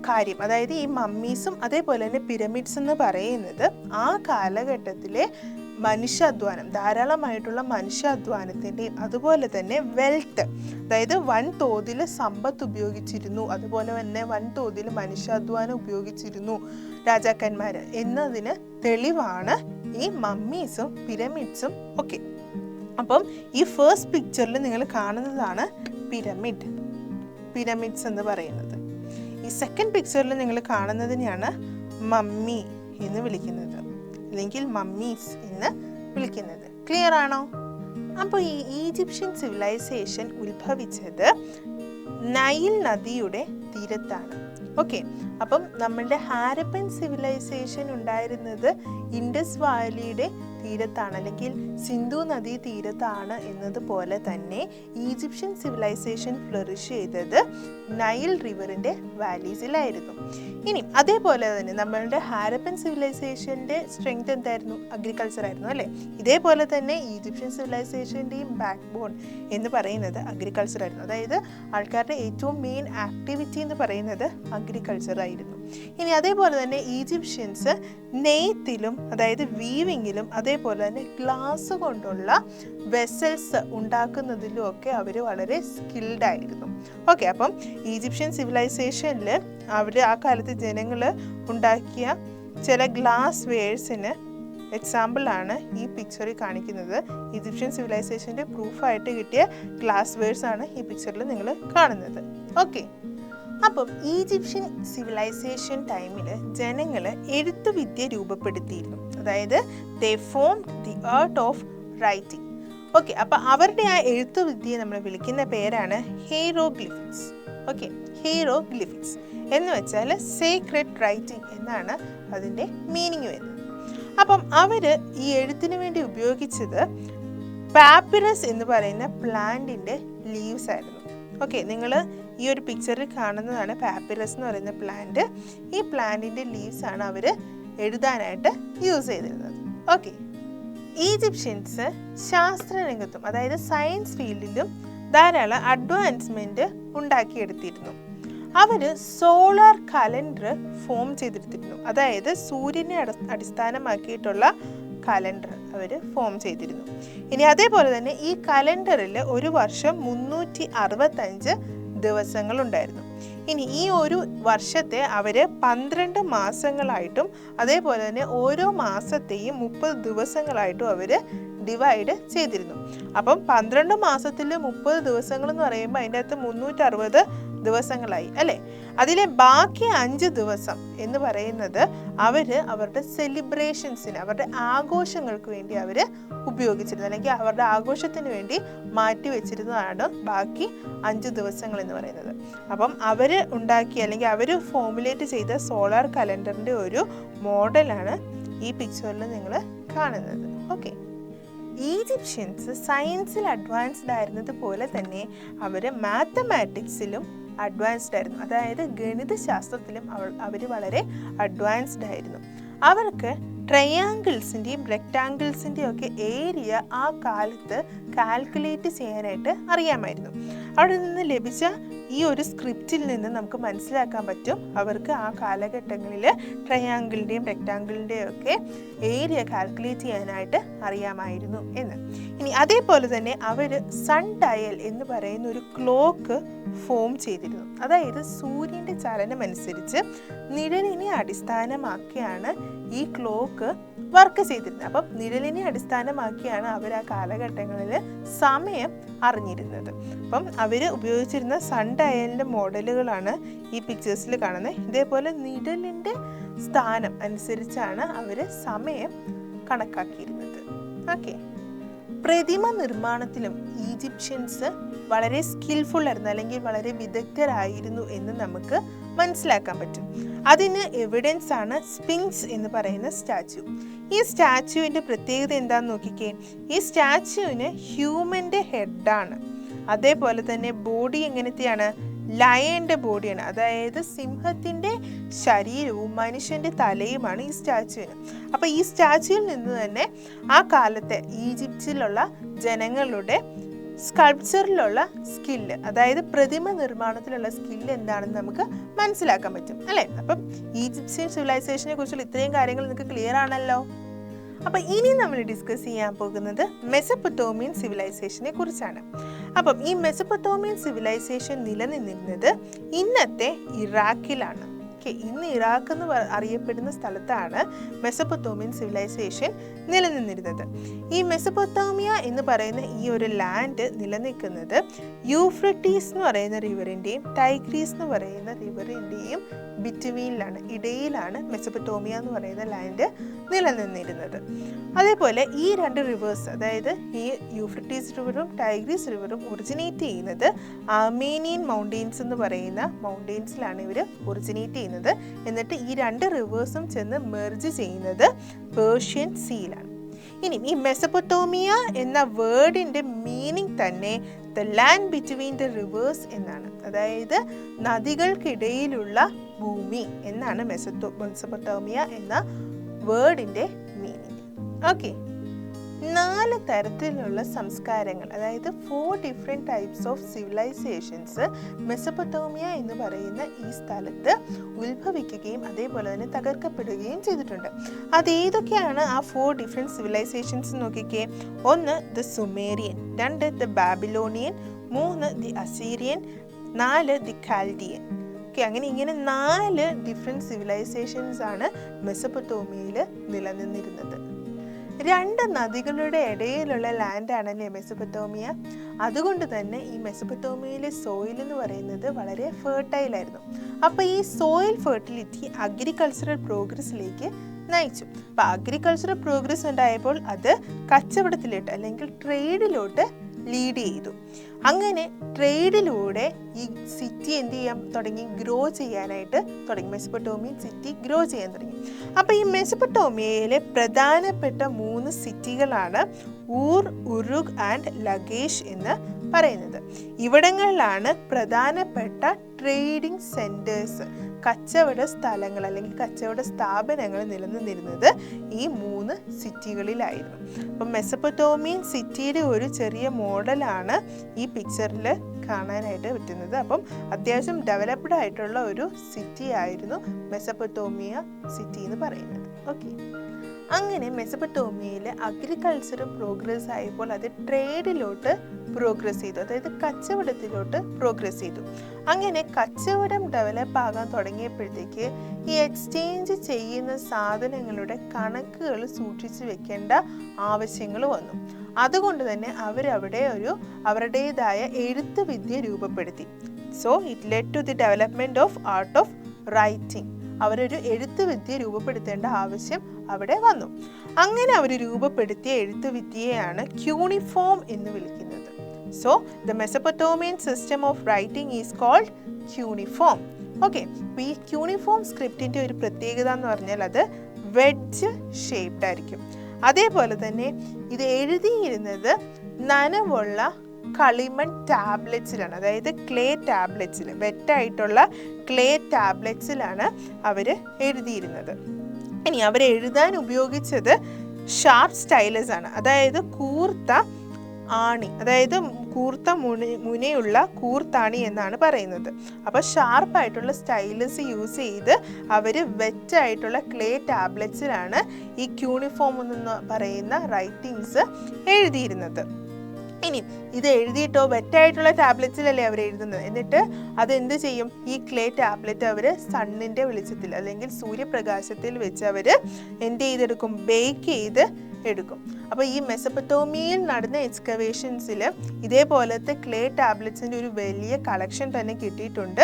കാര്യം, അതായത് ഈ മമ്മീസും അതേപോലെ തന്നെ പിരമിഡ്സ് എന്ന് പറയുന്നത് ആ കാലഘട്ടത്തിലെ മനുഷ്യാധ്വാനം, ധാരാളമായിട്ടുള്ള മനുഷ്യാധ്വാനത്തിൻ്റെയും അതുപോലെ തന്നെ വെൽത്ത്, അതായത് വൻതോതിൽ സമ്പത്ത് ഉപയോഗിച്ചിരുന്നു, അതുപോലെ തന്നെ വൻതോതിൽ മനുഷ്യാധ്വാനം ഉപയോഗിച്ചിരുന്നു രാജാക്കന്മാർ എന്നതിന് തെളിവാണ് ഈ മമ്മീസും പിരമിഡ്സും ഒക്കെ. അപ്പം ഈ ഫസ്റ്റ് പിക്ചറിൽ നിങ്ങൾ കാണുന്നതാണ് പിരമിഡ്സ് എന്ന് പറയുന്നത്. ഈ സെക്കൻഡ് പിക്ചറിൽ നിങ്ങൾ കാണുന്നതിനെയാണ് മമ്മി എന്ന് വിളിക്കുന്നത്, അല്ലെങ്കിൽ മമ്മീസ് എന്ന് വിളിക്കുന്നത്. ക്ലിയർ ആണോ? അപ്പോൾ ഈ ഈജിപ്ഷ്യൻ സിവിലൈസേഷൻ ഉത്ഭവിച്ചത് നൈൽ നദിയുടെ തീരത്താണ്. ഓക്കെ, അപ്പം നമ്മളുടെ ഹാരപ്പൻ സിവിലൈസേഷൻ ഉണ്ടായിരുന്നത് ഇൻഡസ് വാലിയുടെ തീരത്താണ്, അല്ലെങ്കിൽ സിന്ധു നദീ തീരത്താണ് എന്നതുപോലെ തന്നെ ഈജിപ്ഷ്യൻ സിവിലൈസേഷൻ ഫ്ലറിഷ് ചെയ്തത് നൈൽ റിവറിൻ്റെ വാലീസിലായിരുന്നു. ഇനി അതേപോലെ തന്നെ നമ്മളുടെ ഹാരപ്പൻ സിവിലൈസേഷൻ്റെ സ്ട്രെങ്ത് എന്തായിരുന്നു? അഗ്രികൾച്ചർ ആയിരുന്നു അല്ലേ. ഇതേപോലെ തന്നെ ഈജിപ്ഷ്യൻ സിവിലൈസേഷൻ്റെയും ബാക്ക് ബോൺ എന്ന് പറയുന്നത് അഗ്രികൾച്ചർ ആയിരുന്നു. അതായത് ആൾക്കാരുടെ ഏറ്റവും മെയിൻ ആക്ടിവിറ്റി എന്ന് പറയുന്നത് അഗ്രികൾച്ചർ ആയിരുന്നു. ഇനി അതേപോലെ തന്നെ ഈജിപ്ഷ്യൻസ് നെയ്ത്തിലും അതായത് വീവിങ്ങിലും അതേപോലെ തന്നെ ഗ്ലാസ് കൊണ്ടുള്ള വെസൽസ് ഉണ്ടാക്കുന്നതിലും ഒക്കെ അവർ വളരെ സ്കിൽഡ് ആയിരുന്നു. ഓക്കെ, അപ്പം ഈജിപ്ഷ്യൻ സിവിലൈസേഷനിൽ അവർ ആ കാലത്ത് ജനങ്ങൾ ഉണ്ടാക്കിയ ചില ഗ്ലാസ് വെയർസിന് എക്സാമ്പിളാണ് ഈ പിക്ചറിൽ കാണിക്കുന്നത്. ഈജിപ്ഷ്യൻ സിവിലൈസേഷൻ്റെ പ്രൂഫായിട്ട് കിട്ടിയ ഗ്ലാസ് വെയർസ് ആണ് ഈ പിക്ചറിൽ നിങ്ങൾ കാണുന്നത്. ഓക്കെ, അപ്പം ഈജിപ്ഷ്യൻ സിവിലൈസേഷൻ ടൈമിൽ ജനങ്ങൾ എഴുത്തുവിദ്യ രൂപപ്പെടുത്തിയിരുന്നു. അതായത് ദേ form the art of writing. Okay, അപ്പം അവരുടെ ആ എഴുത്തുവിദ്യയെ നമ്മൾ വിളിക്കുന്ന പേരാണ് ഹീറോഗ്ലിഫിക്സ്. ഓക്കെ, ഹീറോഗ്ലിഫിക്സ് എന്ന് വെച്ചാൽ സീക്രട്ട് റൈറ്റിംഗ് എന്നാണ് അതിൻ്റെ മീനിങ് വരുന്നത്. അപ്പം അവർ ഈ എഴുത്തിന് വേണ്ടി ഉപയോഗിച്ചത് പാപ്പിറസ് എന്ന് പറയുന്ന പ്ലാന്റിൻ്റെ ലീവ്സ് ആയിരുന്നു. ഓക്കെ, നിങ്ങൾ ഈ ഒരു പിക്ചറിൽ കാണുന്നതാണ് പാപ്പിറസ് എന്ന് പറയുന്ന പ്ലാന്റ്. ഈ പ്ലാന്റിൻ്റെ ലീവ്സ് ആണ് അവർ എഴുതാനായിട്ട് യൂസ് ചെയ്തിരുന്നത്. ഓക്കെ, ഈജിപ്ഷ്യൻസ് ശാസ്ത്രരംഗത്തും അതായത് സയൻസ് ഫീൽഡിലും ധാരാളം അഡ്വാൻസ്മെൻറ്റ് ഉണ്ടാക്കിയെടുത്തിരുന്നു. അവർ സോളാർ കലണ്ടർ ഫോം ചെയ്തെടുത്തിരുന്നു. അതായത് സൂര്യനെ അടിസ്ഥാനമാക്കിയിട്ടുള്ള കലണ്ടർ അവർ ഫോം ചെയ്തിരുന്നു. ഇനി അതേപോലെ തന്നെ ഈ കലണ്ടറിൽ ഒരു വർഷം 365 ദിവസങ്ങളുണ്ടായിരുന്നു. ഇനി ഈ ഒരു വർഷത്തെ അവർ 12 മാസങ്ങളായിട്ടും അതേപോലെ തന്നെ ഓരോ മാസത്തെയും 30 ദിവസങ്ങളായിട്ടും അവർ ഡിവൈഡ് ചെയ്തിരുന്നു. അപ്പം 12 മാസത്തിൽ 30 ദിവസങ്ങൾ എന്ന് പറയുമ്പോൾ അതിൻ്റെ അകത്ത് 360 ദിവസങ്ങളായി അല്ലേ. അതിലെ ബാക്കി 5 ദിവസം എന്ന് പറയുന്നത് അവരുടെ സെലിബ്രേഷൻസിന്, അവരുടെ ആഘോഷങ്ങൾക്ക് വേണ്ടി അവർ ഉപയോഗിച്ചിരുന്നത്, അല്ലെങ്കിൽ അവരുടെ ആഘോഷത്തിന് വേണ്ടി മാറ്റി വെച്ചിരുന്നതാണ് ബാക്കി 5 ദിവസങ്ങൾ എന്ന് പറയുന്നത്. അപ്പം അവർ ഉണ്ടാക്കിയ അല്ലെങ്കിൽ അവർ ഫോമുലേറ്റ് ചെയ്ത സോളാർ കലണ്ടറിൻ്റെ ഒരു മോഡലാണ് ഈ പിക്ചറിൽ നിങ്ങൾ കാണുന്നത്. ഓക്കെ, ഈജിപ്ഷ്യൻസ് സയൻസിൽ അഡ്വാൻസ്ഡ് ആയിരുന്നത് പോലെ തന്നെ അവർ മാത്തമാറ്റിക്സിലും അഡ്വാൻസ്ഡ് ആയിരുന്നു. അതായത് ഗണിതശാസ്ത്രത്തിലും അവർ വളരെ അഡ്വാൻസ്ഡ് ആയിരുന്നു. അവർക്ക് ട്രയാങ്കിൾസിൻ്റെയും റെക്റ്റാങ്കിൾസിൻ്റെയും ഒക്കെ ഏരിയ ആ കാലത്ത് കാൽക്കുലേറ്റ് ചെയ്യാനായിട്ട് അറിയാമായിരുന്നു. അവിടെ നിന്ന് ലഭിച്ച ഈ ഒരു സ്ക്രിപ്റ്റിൽ നിന്ന് നമുക്ക് മനസ്സിലാക്കാൻ പറ്റും അവർക്ക് ആ കാലഘട്ടങ്ങളിൽ ട്രയാങ്കിളിൻ്റെയും റെക്റ്റാങ്കിളിൻ്റെയും ഒക്കെ ഏരിയ കാൽക്കുലേറ്റ് ചെയ്യാനായിട്ട് അറിയാമായിരുന്നു എന്ന്. ഇനി അതേപോലെ തന്നെ അവർ സൺ ഡയൽ എന്ന് പറയുന്ന ഒരു ക്ലോക്ക് ഫോം ചെയ്തിരുന്നു. അതായത് സൂര്യൻ്റെ ചലനം അനുസരിച്ച് നിഴലിനെ അടിസ്ഥാനമാക്കിയാണ് ഈ ക്ലോക്ക് വർക്ക് ചെയ്തിരുന്നത്. അപ്പം നിഴലിനെ അടിസ്ഥാനമാക്കിയാണ് അവർ ആ കാലഘട്ടങ്ങളിൽ സമയം അറിഞ്ഞിരുന്നത്. അപ്പം അവർ ഉപയോഗിച്ചിരുന്ന സൺ ഡയലിൻ്റെ മോഡലുകളാണ് ഈ പിക്ചേഴ്സിൽ കാണുന്നത്. ഇതേപോലെ നിഴലിൻ്റെ സ്ഥാനം അനുസരിച്ചാണ് അവർ സമയം കണക്കാക്കിയിരുന്നത്. ഓക്കെ, പ്രതിമ നിർമ്മാണത്തിലും ഈജിപ്ഷ്യൻസ് വളരെ സ്കിൽഫുൾ ആയിരുന്നു, അല്ലെങ്കിൽ വളരെ വിദഗ്ധരായിരുന്നു എന്ന് നമുക്ക് മനസ്സിലാക്കാൻ പറ്റും. അതിന് എവിഡൻസ് ആണ് സ്ഫിങ്സ് എന്ന് പറയുന്ന സ്റ്റാച്യു. ഈ സ്റ്റാച്യുവിൻ്റെ പ്രത്യേകത എന്താണെന്ന് നോക്കിക്കേ. ഈ സ്റ്റാച്യുവിന് ഹ്യൂമൻ്റെ ഹെഡാണ്. അതേപോലെ തന്നെ ബോഡി എങ്ങനത്തെയാണ്? ലയൻ്റെ ബോഡിയാണ്. അതായത് സിംഹത്തിൻ്റെ ശരീരവും മനുഷ്യൻ്റെ തലയുമാണ് ഈ സ്റ്റാച്യുവിന്. അപ്പോൾ ഈ സ്റ്റാച്യുവിൽ നിന്ന് തന്നെ ആ കാലത്തെ ഈജിപ്തിലുള്ള ജനങ്ങളുടെ സ്കൾപ്ചറിലുള്ള സ്കില്ല്, അതായത് പ്രതിമ നിർമ്മാണത്തിലുള്ള സ്കില്ല് എന്താണെന്ന് നമുക്ക് മനസ്സിലാക്കാൻ പറ്റും അല്ലേ. അപ്പം ഈജിപ്ഷ്യൻ സിവിലൈസേഷനെ കുറിച്ചുള്ള ഇത്രയും കാര്യങ്ങൾ നിങ്ങൾക്ക് ക്ലിയർ ആണല്ലോ. അപ്പം ഇനി നമ്മൾ ഡിസ്കസ് ചെയ്യാൻ പോകുന്നത് മെസപ്പൊട്ടോമിയൻ സിവിലൈസേഷനെ കുറിച്ചാണ്. അപ്പം ഈ മെസപ്പൊട്ടോമിയൻ സിവിലൈസേഷൻ നിലനിന്നിരുന്നത് ഇന്നത്തെ ഇറാഖിലാണ്. ഇന്ന് ഇറാഖ് എന്ന് അറിയപ്പെടുന്ന സ്ഥലത്താണ് മെസപ്പൊട്ടോമിയൻ സിവിലൈസേഷൻ നിലനിന്നിരുന്നത്. ഈ മെസപ്പൊട്ടോമിയ എന്ന് പറയുന്ന ഈ ഒരു ലാൻഡ് നിലനിൽക്കുന്നത് യൂഫ്രട്ടീസ് എന്ന് പറയുന്ന റിവറിൻ്റെയും ടൈഗ്രീസ് എന്ന് പറയുന്ന റിവറിൻ്റെയും ബിറ്റ്വീനിലാണ്, ഇടയിലാണ് മെസപ്പൊട്ടോമിയ എന്ന് പറയുന്ന ലാൻഡ് നിലനിന്നിരുന്നത്. അതേപോലെ ഈ 2 റിവേഴ്സ്, അതായത് ഈ യൂഫ്രട്ടീസ് റിവറും ടൈഗ്രീസ് റിവറും ഒറിജിനേറ്റ് ചെയ്യുന്നത് ആർമേനിയൻ മൗണ്ടെയ്ൻസ് എന്ന് പറയുന്ന മൗണ്ടെയ്ൻസിലാണ് ഇവർ ഒറിജിനേറ്റ് ചെയ്യുന്നത്. എന്നിട്ട് ഈ 2 റിവേഴ്സും ചെന്ന് മെർജ് ചെയ്യുന്നത് പേർഷ്യൻ സീയിലാണ്. ഇനി ഈ മെസപ്പൊട്ടോമിയ എന്ന വേർഡിൻ്റെ മീനിങ് തന്നെ the land between the reverse എന്നാണ്. അതായത് നദികൾക്കിടയിലുള്ള ഭൂമി എന്നാണ് മെസപ്പൊട്ടോമിയ എന്ന വേർഡിൻ്റെ മീനിങ്. ഓക്കെ, 4 തരത്തിലുള്ള സംസ്കാരങ്ങൾ, അതായത് 4 different types of civilisations Mesopotamia എന്ന് പറയുന്ന ഈ സ്ഥലത്ത് ഉത്ഭവിക്കുകയും അതേപോലെ തന്നെ തകർക്കപ്പെടുകയും ചെയ്തിട്ടുണ്ട്. അതേതൊക്കെയാണ് ആ 4 ഡിഫറെൻറ്റ് സിവിലൈസേഷൻസ് നോക്കിക്കേ. 1 the Sumerian, 2 the Babylonian, 3 the Assyrian, 4 the Chaldean. അങ്ങനെ 4 ഡിഫറെൻറ്റ് സിവിലൈസേഷൻസ് ആണ് മെസപ്പൊട്ടേമിയയിൽ നിലനിന്നിരുന്നത്. 2 നദികളുടെ ഇടയിലുള്ള ലാൻഡാണല്ലേ മെസപ്പൊട്ടേമിയ. അതുകൊണ്ട് തന്നെ ഈ മെസപ്പൊട്ടേമിയയിലെ സോയിൽ എന്ന് പറയുന്നത് വളരെ ഫെർട്ടൈലായിരുന്നു. അപ്പോൾ ഈ സോയിൽ ഫെർട്ടിലിറ്റി അഗ്രികൾച്ചറൽ പ്രോഗ്രസ്സിലേക്ക് നയിച്ചു. അപ്പോൾ അഗ്രികൾച്ചറൽ പ്രോഗ്രസ് ഉണ്ടായപ്പോൾ അത് കച്ചവടത്തിലോട്ട് അല്ലെങ്കിൽ ട്രേഡിലോട്ട് ലീഡ് ചെയ്തു. അങ്ങനെ ട്രേഡിലൂടെ ഈ സിറ്റി എന്ത് ചെയ്യാൻ തുടങ്ങി, ഗ്രോ ചെയ്യാനായിട്ട് തുടങ്ങി. മെസപ്പൊട്ടേമിയൻ സിറ്റി ഗ്രോ ചെയ്യാൻ തുടങ്ങി. അപ്പോൾ ഈ മെസപ്പൊട്ടേമിയയിലെ പ്രധാനപ്പെട്ട 3 സിറ്റികളാണ് ഊർ, ഉറുഗ് ആൻഡ് ലഗേഷ് എന്ന് പറയുന്നത്. ഇവിടങ്ങളിലാണ് പ്രധാനപ്പെട്ട ട്രേഡിംഗ് സെൻറ്റേഴ്സ്, കച്ചവട സ്ഥലങ്ങൾ അല്ലെങ്കിൽ കച്ചവട സ്ഥാപനങ്ങൾ നിലനിന്നിരുന്നത് ഈ 3 സിറ്റികളിലായിരുന്നു. അപ്പം മെസപ്പൊട്ടേമിയൻ സിറ്റിയുടെ ഒരു ചെറിയ മോഡലാണ് ഈ പിക്ചറിൽ കാണാനായിട്ട് പറ്റുന്നത്. അപ്പം അത്യാവശ്യം ഡെവലപ്ഡ് ആയിട്ടുള്ള ഒരു സിറ്റി ആയിരുന്നു മെസപ്പൊട്ടേമിയ സിറ്റി എന്ന് പറയുന്നത്. ഓക്കെ, അങ്ങനെ മെസപ്പൊട്ടേമിയയിൽ അഗ്രികൾച്ചർ പ്രോഗ്രസ് ആയപ്പോൾ അത് ട്രേഡിലോട്ട് പ്രോഗ്രസ് ചെയ്തു, അതായത് കച്ചവടത്തിലോട്ട് പ്രോഗ്രസ് ചെയ്തു. അങ്ങനെ കച്ചവടം ഡെവലപ്പ് ആകാൻ തുടങ്ങിയപ്പോഴത്തേക്ക് ഈ എക്സ്ചേഞ്ച് ചെയ്യുന്ന സാധനങ്ങളുടെ കണക്കുകൾ സൂക്ഷിച്ചു വെക്കേണ്ട ആവശ്യങ്ങൾ വന്നു. അതുകൊണ്ട് തന്നെ അവരവിടെ അവരുടേതായ എഴുത്ത് വിദ്യ രൂപപ്പെടുത്തി. So it led to the development of art of writing. അവരൊരു എഴുത്ത് വിദ്യ രൂപപ്പെടുത്തേണ്ട ആവശ്യം അവിടെ വന്നു. അങ്ങനെ അവർ രൂപപ്പെടുത്തിയ എഴുത്ത് വിദ്യയാണ് ക്യൂണിഫോം എന്ന് വിളിക്കുന്നത്. So the Mesopotamian system of writing is called cuneiform. Okay, അപ്പോൾ ഈ ക്യൂണിഫോം സ്ക്രിപ്റ്റിൻ്റെ ഒരു പ്രത്യേകത എന്ന് പറഞ്ഞാൽ അത് വെഡ്ജ് ഷേപ്ഡ് ആയിരിക്കും. അതേപോലെ തന്നെ ഇത് എഴുതിയിരുന്നത് നനവുള്ള കളിമൺ ടാബ്ലറ്റ്സിലാണ്, അതായത് ക്ലേ ടാബ്ലറ്റ്സിൽ, വെറ്റായിട്ടുള്ള ക്ലേ ടാബ്ലറ്റ്സിലാണ് അവർ എഴുതിയിരുന്നത്. ഇനി അവർ എഴുതാൻ ഉപയോഗിച്ചത് ഷാർപ്പ് സ്റ്റൈലസ് ആണ്, അതായത് കൂർത്ത ആണി, അതായത് കൂർത്ത മുനയുള്ള കൂർത്താണി എന്നാണ് പറയുന്നത്. അപ്പോൾ ഷാർപ്പായിട്ടുള്ള സ്റ്റൈലസ് യൂസ് ചെയ്ത് അവർ വെറ്റായിട്ടുള്ള ക്ലേ ടാബ്ലറ്റ്സിലാണ് ഈ ക്യൂണിഫോം എന്ന് പറയുന്ന റൈറ്റിങ്സ് എഴുതിയിരുന്നത്. ഇനി ഇത് എഴുതിയിട്ടോ വെറ്റായിട്ടുള്ള ടാബ്ലറ്റ്സിലല്ലേ അവർ എഴുതുന്നത്. എന്നിട്ട് അതെന്ത് ചെയ്യും, ഈ ക്ലേ ടാബ്ലറ്റ് അവർ സണ്ണിൻ്റെ വെളിച്ചത്തിൽ അല്ലെങ്കിൽ സൂര്യപ്രകാശത്തിൽ വെച്ച് അവർ എന്ത് ചെയ്തെടുക്കും, ബേക്ക് ചെയ്ത് എടുക്കും. അപ്പോൾ ഈ മെസപ്പൊട്ടേമിയയിൽ നടന്ന എക്സ്കവേഷൻസിൽ ഇതേപോലത്തെ ക്ലേ ടാബ്ലറ്റ്സിൻ്റെ ഒരു വലിയ കളക്ഷൻ തന്നെ കിട്ടിയിട്ടുണ്ട്.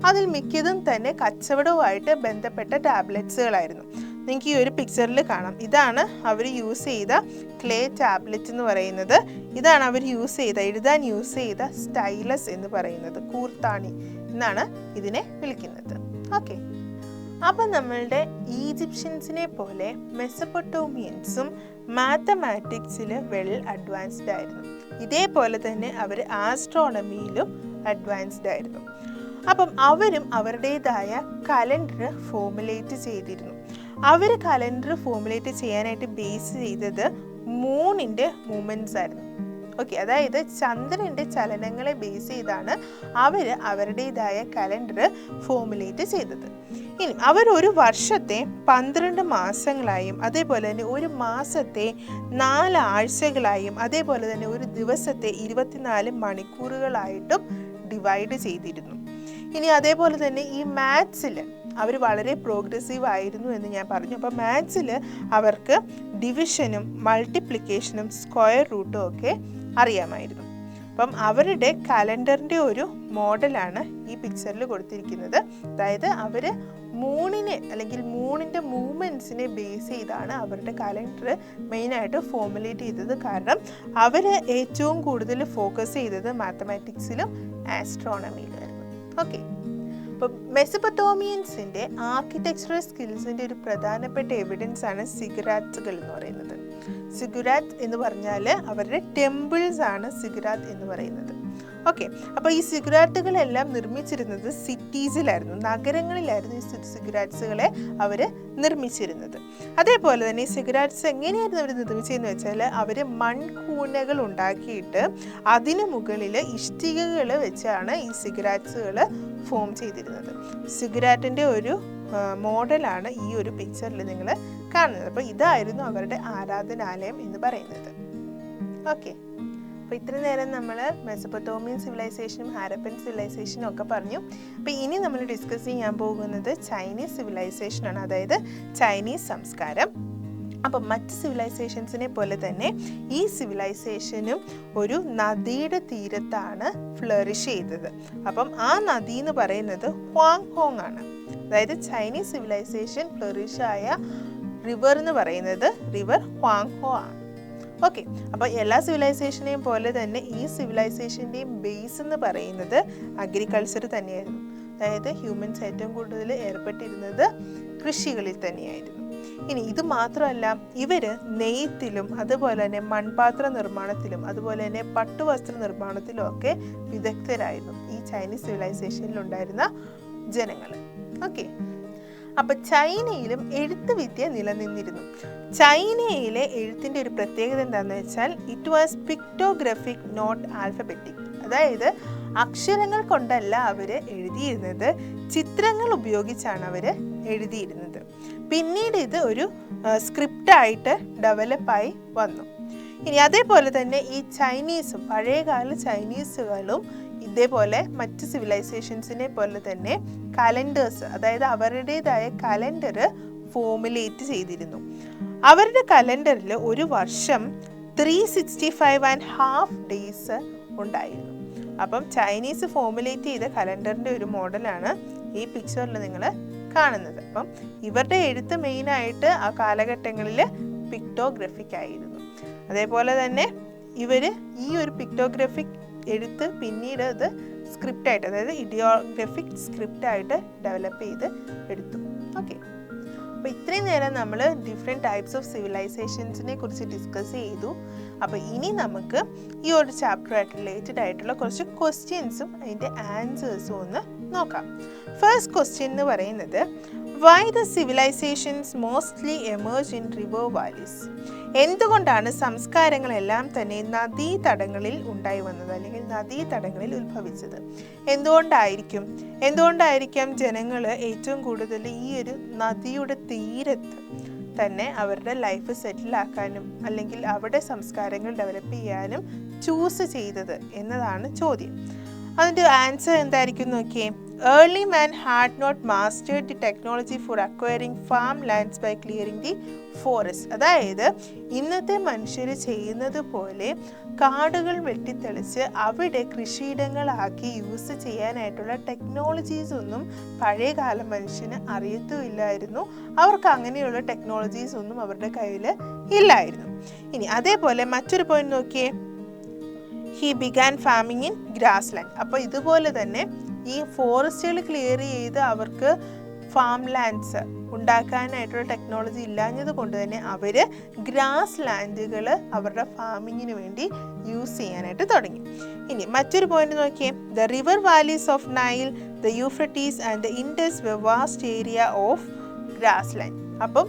അതിൽ മിക്കതും തന്നെ കച്ചവടവുമായിട്ട് ബന്ധപ്പെട്ട ടാബ്ലറ്റ്സുകളായിരുന്നു. നിങ്ങൾക്ക് ഈ ഒരു പിക്ചറിൽ കാണാം. ഇതാണ് അവർ യൂസ് ചെയ്ത ക്ലേ ടാബ്ലറ്റ് എന്ന് പറയുന്നത്. ഇതാണ് അവർ എഴുതാൻ യൂസ് ചെയ്ത സ്റ്റൈലസ് എന്ന് പറയുന്നത്, കൂർത്താണി എന്നാണ് ഇതിനെ വിളിക്കുന്നത്. ഓക്കെ, അപ്പം നമ്മളുടെ ഈജിപ്ഷ്യൻസിനെ പോലെ മെസപ്പൊട്ടേമിയൻസും മാത്തമാറ്റിക്സിൽ വെൽ അഡ്വാൻസ്ഡ് ആയിരുന്നു. ഇതേപോലെ തന്നെ അവർ ആസ്ട്രോണമിയിലും അഡ്വാൻസ്ഡ് ആയിരുന്നു. അപ്പം അവരും അവരുടേതായ കലണ്ടർ ഫോമുലേറ്റ് ചെയ്തിരുന്നു. അവർ കലണ്ടർ ഫോമുലേറ്റ് ചെയ്യാനായിട്ട് ബേസ് ചെയ്തത് മൂണിൻ്റെ മൂവ്മെൻറ്റ്സ് ആയിരുന്നു. ഓക്കെ, അതായത് ചന്ദ്രൻ്റെ ചലനങ്ങളെ ബേസ് ചെയ്താണ് അവർ അവരുടേതായ കലണ്ടർ ഫോമുലേറ്റ് ചെയ്തത്. ഇനി അവർ ഒരു വർഷത്തെ 12 മാസങ്ങളായും അതേപോലെ തന്നെ ഒരു മാസത്തെ 4 ആഴ്ചകളായും അതേപോലെ തന്നെ ഒരു ദിവസത്തെ 24 മണിക്കൂറുകളായിട്ടും ഡിവൈഡ് ചെയ്തിരുന്നു. ഇനി അതേപോലെ തന്നെ ഈ മാത്സിൽ അവർ വളരെ പ്രോഗ്രസീവ് ആയിരുന്നു എന്ന് ഞാൻ പറഞ്ഞു. അപ്പോൾ മാത്സിൽ അവർക്ക് ഡിവിഷനും മൾട്ടിപ്ലിക്കേഷനും സ്ക്വയർ റൂട്ടും ഒക്കെ അറിയാമായിരുന്നു. അപ്പം അവരുടെ കലണ്ടറിൻ്റെ ഒരു മോഡലാണ് ഈ പിക്ചറിൽ കൊടുത്തിരിക്കുന്നത്. അതായത് അവർ മൂണിനെ അല്ലെങ്കിൽ മൂണിൻ്റെ മൂവ്മെൻറ്റ്സിനെ ബേസ് ചെയ്താണ് അവരുടെ കലണ്ടർ മെയിനായിട്ട് ഫോമുലേറ്റ് ചെയ്തത്. കാരണം അവർ ഏറ്റവും കൂടുതൽ ഫോക്കസ് ചെയ്തത് മാത്തമാറ്റിക്സിലും ആസ്ട്രോണമിയിലുമായിരുന്നു. ഓക്കെ, അപ്പം മെസപ്പൊട്ടേമിയൻസിൻ്റെ ആർക്കിടെക്ചറൽ സ്കിൽസിൻ്റെ ഒരു പ്രധാനപ്പെട്ട എവിഡൻസ് ആണ് സിഗുറാത്തുകൾ എന്ന് പറയുന്നത്. സിഗുറാത്ത് എന്ന് പറഞ്ഞാൽ അവരുടെ ടെമ്പിൾസ് ആണ് സിഗുറാത്ത് എന്ന് പറയുന്നത്. ഓക്കെ, അപ്പോൾ ഈ സിഗുരാറ്റുകളെല്ലാം നിർമ്മിച്ചിരുന്നത് സിറ്റീസിലായിരുന്നു, നഗരങ്ങളിലായിരുന്നു ഈ സിഗുരാറ്റ്സുകളെ അവർ നിർമ്മിച്ചിരുന്നത്. അതേപോലെ തന്നെ ഈ സിഗുരാറ്റ്സ് എങ്ങനെയായിരുന്നു അവർ നിർമ്മിച്ചതെന്ന് വെച്ചാൽ അവർ മൺകൂനകൾ ഉണ്ടാക്കിയിട്ട് അതിനു മുകളിൽ ഇഷ്ടികകൾ വെച്ചാണ് ഈ സിഗുരാറ്റ്സുകൾ ഫോം ചെയ്തിരുന്നത്. സിഗുരാറ്റിൻ്റെ ഒരു മോഡലാണ് ഈ ഒരു പിക്ചറിൽ നിങ്ങൾ കാണുന്നത്. അപ്പോൾ ഇതായിരുന്നു അവരുടെ ആരാധനാലയം എന്ന് പറയുന്നത്. ഓക്കെ, അപ്പോൾ ഇത്ര നേരം നമ്മൾ മെസപ്പൊട്ടേമിയൻ സിവിലൈസേഷനും ഹാരപ്പൻ സിവിലൈസേഷനും ഒക്കെ പറഞ്ഞു. അപ്പോൾ ഇനി നമ്മൾ ഡിസ്കസ് ചെയ്യാൻ പോകുന്നത് ചൈനീസ് സിവിലൈസേഷനാണ്, അതായത് ചൈനീസ് സംസ്കാരം. അപ്പം മറ്റ് സിവിലൈസേഷൻസിനെ പോലെ തന്നെ ഈ സിവിലൈസേഷനും ഒരു നദിയുടെ തീരത്താണ് ഫ്ലറിഷ് ചെയ്തത്. അപ്പം ആ നദി എന്ന് പറയുന്നത് ഹ്വാങ് ഹോങ് ആണ്. അതായത് ചൈനീസ് സിവിലൈസേഷൻ ഫ്ലറിഷായ റിവർ എന്ന് പറയുന്നത് റിവർ ഹ്വാങ് ഹോ ആണ്. ഓക്കെ, അപ്പോൾ എല്ലാ സിവിലൈസേഷനെയും പോലെ തന്നെ ഈ സിവിലൈസേഷൻ്റെയും ബേസ് എന്ന് പറയുന്നത് അഗ്രികൾച്ചർ തന്നെയായിരുന്നു. അതായത് ഹ്യൂമൻസ് ഏറ്റവും കൂടുതൽ ഏർപ്പെട്ടിരുന്നത് കൃഷികളിൽ തന്നെയായിരുന്നു. ഇനി ഇത് മാത്രമല്ല, ഇവർ നെയ്ത്തിലും അതുപോലെ തന്നെ മൺപാത്ര നിർമ്മാണത്തിലും അതുപോലെ തന്നെ പട്ടുവസ്ത്ര നിർമ്മാണത്തിലും ഒക്കെ വിദഗ്ധരായിരുന്നു ഈ ചൈനീസ് സിവിലൈസേഷനിലുണ്ടായിരുന്ന ജനങ്ങൾ. ഓക്കെ, അപ്പം ചൈനയിലും എഴുത്ത് വിദ്യ നിലനിന്നിരുന്നു. ചൈനയിലെ എഴുത്തിൻ്റെ ഒരു പ്രത്യേകത എന്താണെന്ന് വെച്ചാൽ ഇറ്റ് വാസ് പിക്ടോഗ്രഫിക് നോട്ട് ആൽഫബറ്റിക്. അതായത് അക്ഷരങ്ങൾ കൊണ്ടല്ല അവർ എഴുതിയിരുന്നത്, ചിത്രങ്ങൾ ഉപയോഗിച്ചാണ് അവർ എഴുതിയിരുന്നത്. പിന്നീട് ഇത് ഒരു സ്ക്രിപ്റ്റായിട്ട് ഡെവലപ്പായി വന്നു. ഇനി അതേപോലെ തന്നെ ഈ ചൈനീസും പഴയകാല ചൈനീസുകളും ഇതേപോലെ മറ്റ് സിവിലൈസേഷൻസിനെ പോലെ തന്നെ കലണ്ടേഴ്സ്, അതായത് അവരുടേതായ കലണ്ടർ ഫോമുലേറ്റ് ചെയ്തിരുന്നു. അവരുടെ കലണ്ടറിൽ ഒരു വർഷം 365.5 ഡേയ്സ് ഉണ്ടായിരുന്നു. അപ്പം ചൈനീസ് ഫോമുലേറ്റ് ചെയ്ത കലണ്ടറിൻ്റെ ഒരു മോഡലാണ് ഈ പിക്ചറിൽ നിങ്ങൾ കാണുന്നത്. അപ്പം ഇവരുടെ എഴുത്ത് മെയിനായിട്ട് ആ കാലഘട്ടങ്ങളിൽ പിക്ടോഗ്രഫിക് ആയിരുന്നു. അതേപോലെ തന്നെ ഇവർ ഈ ഒരു പിക്ടോഗ്രഫിക് എഴുത്ത് പിന്നീട് അത് സ്ക്രിപ്റ്റായിട്ട്, അതായത് ഇഡിയോഗ്രഫിക് സ്ക്രിപ്റ്റായിട്ട് ഡെവലപ്പ് ചെയ്ത് എടുത്തു. ഓക്കെ, അപ്പോൾ ഇത്രയും നേരം നമ്മൾ ഡിഫറെൻറ്റ് ടൈപ്സ് ഓഫ് സിവിലൈസേഷൻസിനെ കുറിച്ച് ഡിസ്കസ് ചെയ്തു. അപ്പോൾ ഇനി നമുക്ക് ഈ ഒരു ചാപ്റ്ററായിട്ട് റിലേറ്റഡ് ആയിട്ടുള്ള കുറച്ച് ക്വസ്റ്റ്യൻസും അതിൻ്റെ ആൻസേഴ്സും ഒന്ന് നോക്കാം. ഫസ്റ്റ് ക്വസ്റ്റ്യൻ എന്ന് പറയുന്നത്, why the civilizations mostly emerge in river valleys? എന്തുകൊണ്ടാണ് സംസ്കാരങ്ങളെല്ലാം തന്നെ നദീതടങ്ങളിൽ ഉണ്ടായി വന്നത്, അല്ലെങ്കിൽ നദീതടങ്ങളിൽ ഉത്ഭവിച്ചത്? എന്തുകൊണ്ടായിരിക്കാം ജനങ്ങൾ ഏറ്റവും കൂടുതൽ ഈ ഒരു നദിയുടെ തീരത്ത് തന്നെ അവരുടെ ലൈഫ് സെറ്റിലാക്കാനും അല്ലെങ്കിൽ അവിടെ സംസ്കാരങ്ങൾ ഡെവലപ്പ് ചെയ്യാനും ചൂസ് ചെയ്തത് എന്നതാണ് ചോദ്യം. അതിൻ്റെ ആൻസർ എന്തായിരിക്കും നോക്കിയേ. Early man had not mastered the technology for acquiring farmlands by clearing the forest. അതായത് ഇന്നത്തെ മനുഷ്യർ ചെയ്യുന്നത് പോലെ കാടുകൾ വെട്ടിത്തെളിച്ച് അവിടെ കൃഷിയിടങ്ങളാക്കി യൂസ് ചെയ്യാനായിട്ടുള്ള ടെക്നോളജീസ് ഒന്നും പഴയകാല മനുഷ്യന് അറിയത്തുമില്ലായിരുന്നു. അവർക്ക് അങ്ങനെയുള്ള ടെക്നോളജീസ് ഒന്നും അവരുടെ കയ്യിൽ ഇല്ലായിരുന്നു. ഇനി അതേപോലെ മറ്റൊരു പോയിന്റ് നോക്കിയേ, he began farming in grassland. അപ്പോൾ ഇതുപോലെ തന്നെ ഈ ഫോറസ്റ്റുകൾ ക്ലിയർ ചെയ്ത് അവർക്ക് ഫാം ലാൻഡ്സ് ഉണ്ടാക്കാനായിട്ടുള്ള ടെക്നോളജി ഇല്ലാഞ്ഞത് കൊണ്ട് തന്നെ അവർ ഗ്രാസ് ലാൻഡുകൾ അവരുടെ ഫാമിങ്ങിന് വേണ്ടി യൂസ് ചെയ്യാനായിട്ട് തുടങ്ങി. ഇനി മറ്റൊരു പോയിന്റ് നോക്കിയേ, the river valleys of Nile, the Euphrates and the Indus were vast area of grass land. അപ്പം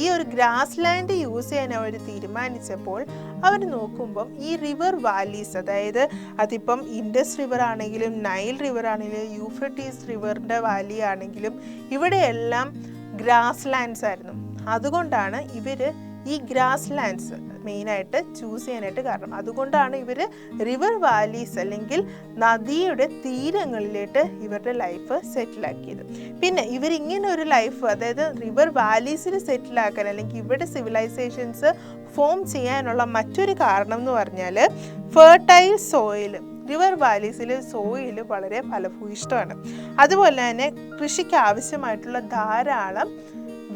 ഈ ഒരു ഗ്രാസ് ലാൻഡ് യൂസ് ചെയ്യാൻ അവർ തീരുമാനിച്ചപ്പോൾ അവർ നോക്കുമ്പം ഈ റിവർ വാലീസ്, അതായത് അതിപ്പം ഇൻഡസ് റിവർ ആണെങ്കിലും നൈൽ റിവർ ആണെങ്കിലും യൂഫ്രട്ടീസ് റിവറിൻ്റെ വാലി ആണെങ്കിലും ഇവിടെയെല്ലാം ഗ്രാസ് ലാൻഡ്സ് ആയിരുന്നു. അതുകൊണ്ടാണ് ഇവർ ഈ ഗ്രാസ് ലാൻഡ്സ് മെയിനായിട്ട് ചൂസ് ചെയ്യാനായിട്ട് കാരണം. അതുകൊണ്ടാണ് ഇവർ റിവർ വാലീസ് അല്ലെങ്കിൽ നദിയുടെ തീരങ്ങളിലേക്ക് ഇവരുടെ ലൈഫ് സെറ്റിലാക്കിയത്. പിന്നെ ഇവരിങ്ങനെ ഒരു ലൈഫ്, അതായത് റിവർ വാലീസിൽ സെറ്റിലാക്കാൻ അല്ലെങ്കിൽ ഇവിടെ സിവിലൈസേഷൻസ് ഫോം ചെയ്യാനുള്ള മറ്റൊരു കാരണം എന്ന് പറഞ്ഞാൽ ഫെർട്ടൈൽ സോയിൽ. റിവർ വാലീസിൽ സോയിൽ വളരെ ഫലഭൂയിഷ്ടമാണ്. അതുപോലെ തന്നെ കൃഷിക്ക് ആവശ്യമായിട്ടുള്ള ധാരാളം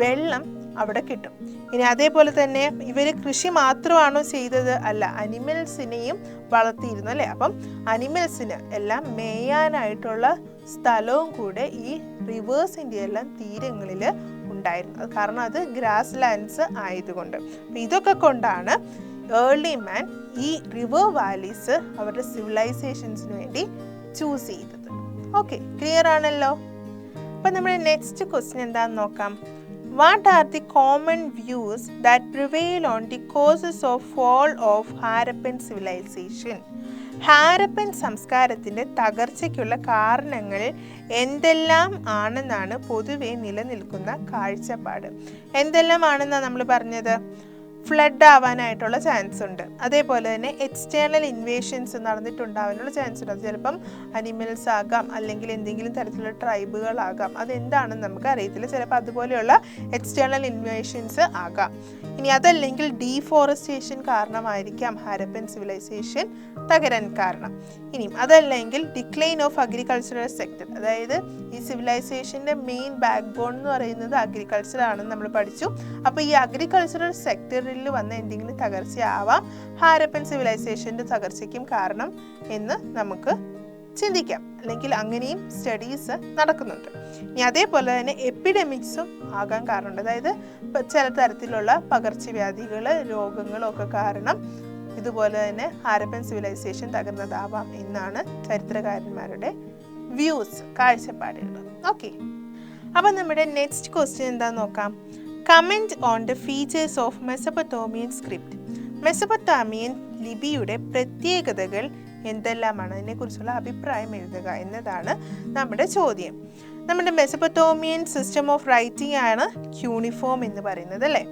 വെള്ളം അവിടെ കിട്ടും. ഇനി അതേപോലെ തന്നെ ഇവർ കൃഷി മാത്രമാണോ ചെയ്തത്? അല്ല, അനിമൽസിനെയും വളർത്തിയിരുന്നു അല്ലേ. അപ്പം അനിമൽസിന് എല്ലാം മേയാനായിട്ടുള്ള സ്ഥലവും കൂടെ ഈ റിവേഴ്സിൻ്റെ എല്ലാം തീരങ്ങളിൽ ഉണ്ടായിരുന്നു. കാരണം അത് ഗ്രാസ് ലാൻഡ്സ് ആയതുകൊണ്ട്. അപ്പോൾ ഇതൊക്കെ കൊണ്ടാണ് ഏർലി മാൻ ഈ റിവർ വാലീസ് അവരുടെ സിവിലൈസേഷൻസിന് വേണ്ടി ചൂസ് ചെയ്തത്. ഓക്കെ, ക്ലിയർ ആണല്ലോ. അപ്പം നമ്മുടെ നെക്സ്റ്റ് ക്വസ്റ്റ്യൻ എന്താണെന്ന് നോക്കാം. What are the common views that prevail on the causes of fall of Harappan civilization? Harappan സംസ്കാരത്തിൻ്റെ തകർച്ചയ്ക്കുള്ള കാരണങ്ങൾ എന്തെല്ലാം ആണെന്നാണ് പൊതുവെ നിലനിൽക്കുന്ന കാഴ്ചപ്പാട്. എന്തെല്ലാം ആണെന്നാണ് നമ്മൾ പറഞ്ഞത്? ഫ്ലഡ് ആവാനായിട്ടുള്ള ചാൻസ് ഉണ്ട്. അതേപോലെ തന്നെ എക്സ്റ്റേണൽ ഇൻവേഷൻസ് നടന്നിട്ടുണ്ടാവാനുള്ള ചാൻസ് ഉണ്ട്. അത് ചിലപ്പം അനിമൽസ് ആകാം, അല്ലെങ്കിൽ എന്തെങ്കിലും തരത്തിലുള്ള ട്രൈബുകളാകാം. അതെന്താണെന്ന് നമുക്ക് അറിയത്തില്ല. ചിലപ്പോൾ അതുപോലെയുള്ള എക്സ്റ്റേണൽ ഇൻവേഷൻസ് ആകാം. ഇനി അതല്ലെങ്കിൽ ഡീഫോറസ്റ്റേഷൻ കാരണമായിരിക്കാം ഹാരപ്പൻ സിവിലൈസേഷൻ തകരാൻ കാരണം. ഇനിയും അതല്ലെങ്കിൽ ഡിക്ലൈൻ ഓഫ് അഗ്രികൾച്ചറൽ സെക്ടർ, അതായത് ഈ സിവിലൈസേഷൻ്റെ മെയിൻ ബാക്ക് ബോൺ എന്ന് പറയുന്നത് അഗ്രികൾച്ചർ ആണെന്ന് നമ്മൾ പഠിച്ചു. അപ്പോൾ ഈ അഗ്രികൾച്ചറൽ സെക്ടറിൽ വന്ന എന്തെങ്കിലും തകർച്ചയാവാം ഹാരപ്പൻ സിവിലൈസേഷൻ്റെ തകർച്ചയ്ക്കും കാരണം എന്ന് നമുക്ക് ചിന്തിക്കാം. അല്ലെങ്കിൽ അങ്ങനെയും സ്റ്റഡീസ് നടക്കുന്നുണ്ട്. ഇനി അതേപോലെ തന്നെ എപ്പിഡമിക്സും ആകാൻ കാരണമുണ്ട്. അതായത് ചില തരത്തിലുള്ള പകർച്ചവ്യാധികൾ, രോഗങ്ങളൊക്കെ കാരണം ഇതുപോലെ തന്നെ ഹാരപ്പൻ സിവിലൈസേഷൻ തകർന്നതാവാം എന്നാണ് ചരിത്രകാരന്മാരുടെ വ്യൂസ്, കാഴ്ചപ്പാടുകൾ. ഓക്കെ, അപ്പം നമ്മുടെ നെക്സ്റ്റ് ക്വസ്റ്റ്യൻ എന്താണെന്ന് നോക്കാം. Comment on the features of Mesopotamian script. Mesopotamian ലിപിയുടെ പ്രത്യേകതകൾ എന്തെല്ലാമാണ്? അതിനെക്കുറിച്ചുള്ള അഭിപ്രായം എഴുതുക എന്നതാണ് നമ്മുടെ ചോദ്യം. നമ്മുടെ മെസപ്പൊട്ടേമിയൻ സിസ്റ്റം ഓഫ് റൈറ്റിംഗ് ആണ് ക്യൂണിഫോം എന്ന് പറയുന്നത്, അല്ലേ?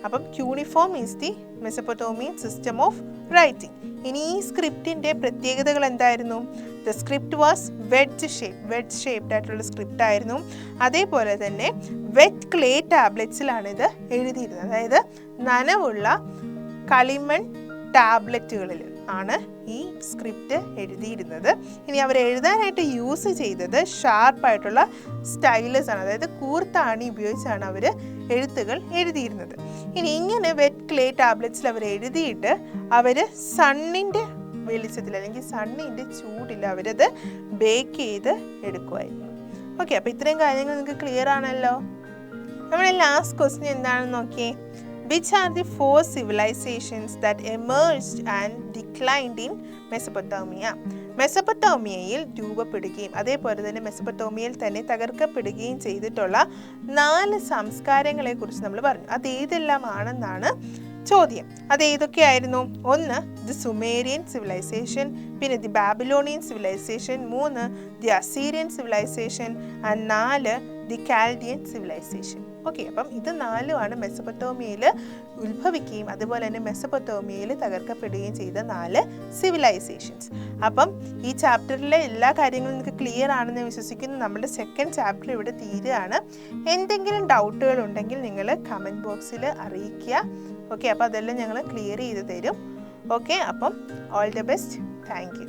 അപ്പം cuneiform is the Mesopotamian system of writing. ഇനി ഈ സ്ക്രിപ്റ്റിൻ്റെ പ്രത്യേകതകൾ എന്തായിരുന്നു? The script was wedge shaped ആയിട്ടുള്ള സ്ക്രിപ്റ്റ് ആയിരുന്നു. അതേപോലെ തന്നെ വെറ്റ് ക്ലേ ടാബ്ലറ്റ്സിലാണ് ഇത് എഴുതിയിരുന്നത്. അതായത് നനവുള്ള കളിമൺ ടാബ്ലറ്റുകളിൽ ആണ് ഈ സ്ക്രിപ്റ്റ് എഴുതിയിരുന്നത്. ഇനി അവർ എഴുതാനായിട്ട് യൂസ് ചെയ്തത് ഷാർപ്പായിട്ടുള്ള സ്റ്റൈലസ് ആണ്, അതായത് കൂർത്താണി ഉപയോഗിച്ചാണ് അവർ എഴുത്തുകൾ എഴുതിയിരുന്നത്. ഇനി ഇങ്ങനെ വെറ്റ് ക്ലേ ടാബ്ലറ്റ്സിൽ അവർ എഴുതിയിട്ട് അവർ സണ്ണിൻ്റെ വെളിച്ചത്തിൽ അല്ലെങ്കിൽ സണ്ണിൻ്റെ ചൂടിൽ അവരത് ബേക്ക് ചെയ്ത് എടുക്കുമായിരുന്നു. ഓക്കെ, അപ്പോൾ ഇത്രയും കാര്യങ്ങൾ നിങ്ങൾക്ക് ക്ലിയർ ആണല്ലോ. നമ്മുടെ ലാസ്റ്റ് ക്വസ്റ്റ്യൻ എന്താണെന്ന് നോക്കിയേ. Which are the four civilizations that emerged and declined in Mesopotamia? മെസപ്പൊട്ടേമിയയിൽ രൂപപ്പെടുകയും അതേപോലെ തന്നെ മെസപ്പൊട്ടേമിയയിൽ തന്നെ തകർക്കപ്പെടുകയും ചെയ്തിട്ടുള്ള 4 സംസ്കാരങ്ങളെക്കുറിച്ച് നമ്മൾ പറഞ്ഞു. അതേതെല്ലാം ആണെന്നാണ് ചോദ്യം. അതേതൊക്കെയായിരുന്നു? 1 ദി സുമേറിയൻ സിവിലൈസേഷൻ, പിന്നെ the Babylonian civilization, 3 the Assyrian civilization, and 4 the Chaldean civilization. Okay, അപ്പം ഇത് 4 മെസപ്പൊട്ടേമിയയിൽ ഉത്ഭവിക്കുകയും അതുപോലെ തന്നെ മെസപ്പൊട്ടേമിയയിൽ തകർക്കപ്പെടുകയും ചെയ്ത 4 സിവിലൈസേഷൻസ്. അപ്പം ഈ ചാപ്റ്ററിലെ എല്ലാ കാര്യങ്ങളും നിങ്ങൾക്ക് ക്ലിയർ ആണെന്ന് വിശ്വസിക്കുന്നു. നമ്മുടെ സെക്കൻഡ് ചാപ്റ്റർ ഇവിടെ തീരുകയാണ്. എന്തെങ്കിലും ഡൗട്ടുകൾ ഉണ്ടെങ്കിൽ നിങ്ങൾ കമൻറ്റ് ബോക്സിൽ അറിയിക്കുക. ഓക്കെ, അപ്പോൾ അതെല്ലാം ഞങ്ങൾ ക്ലിയർ ചെയ്ത് തരും. ഓക്കെ, അപ്പം all the best. Thank you.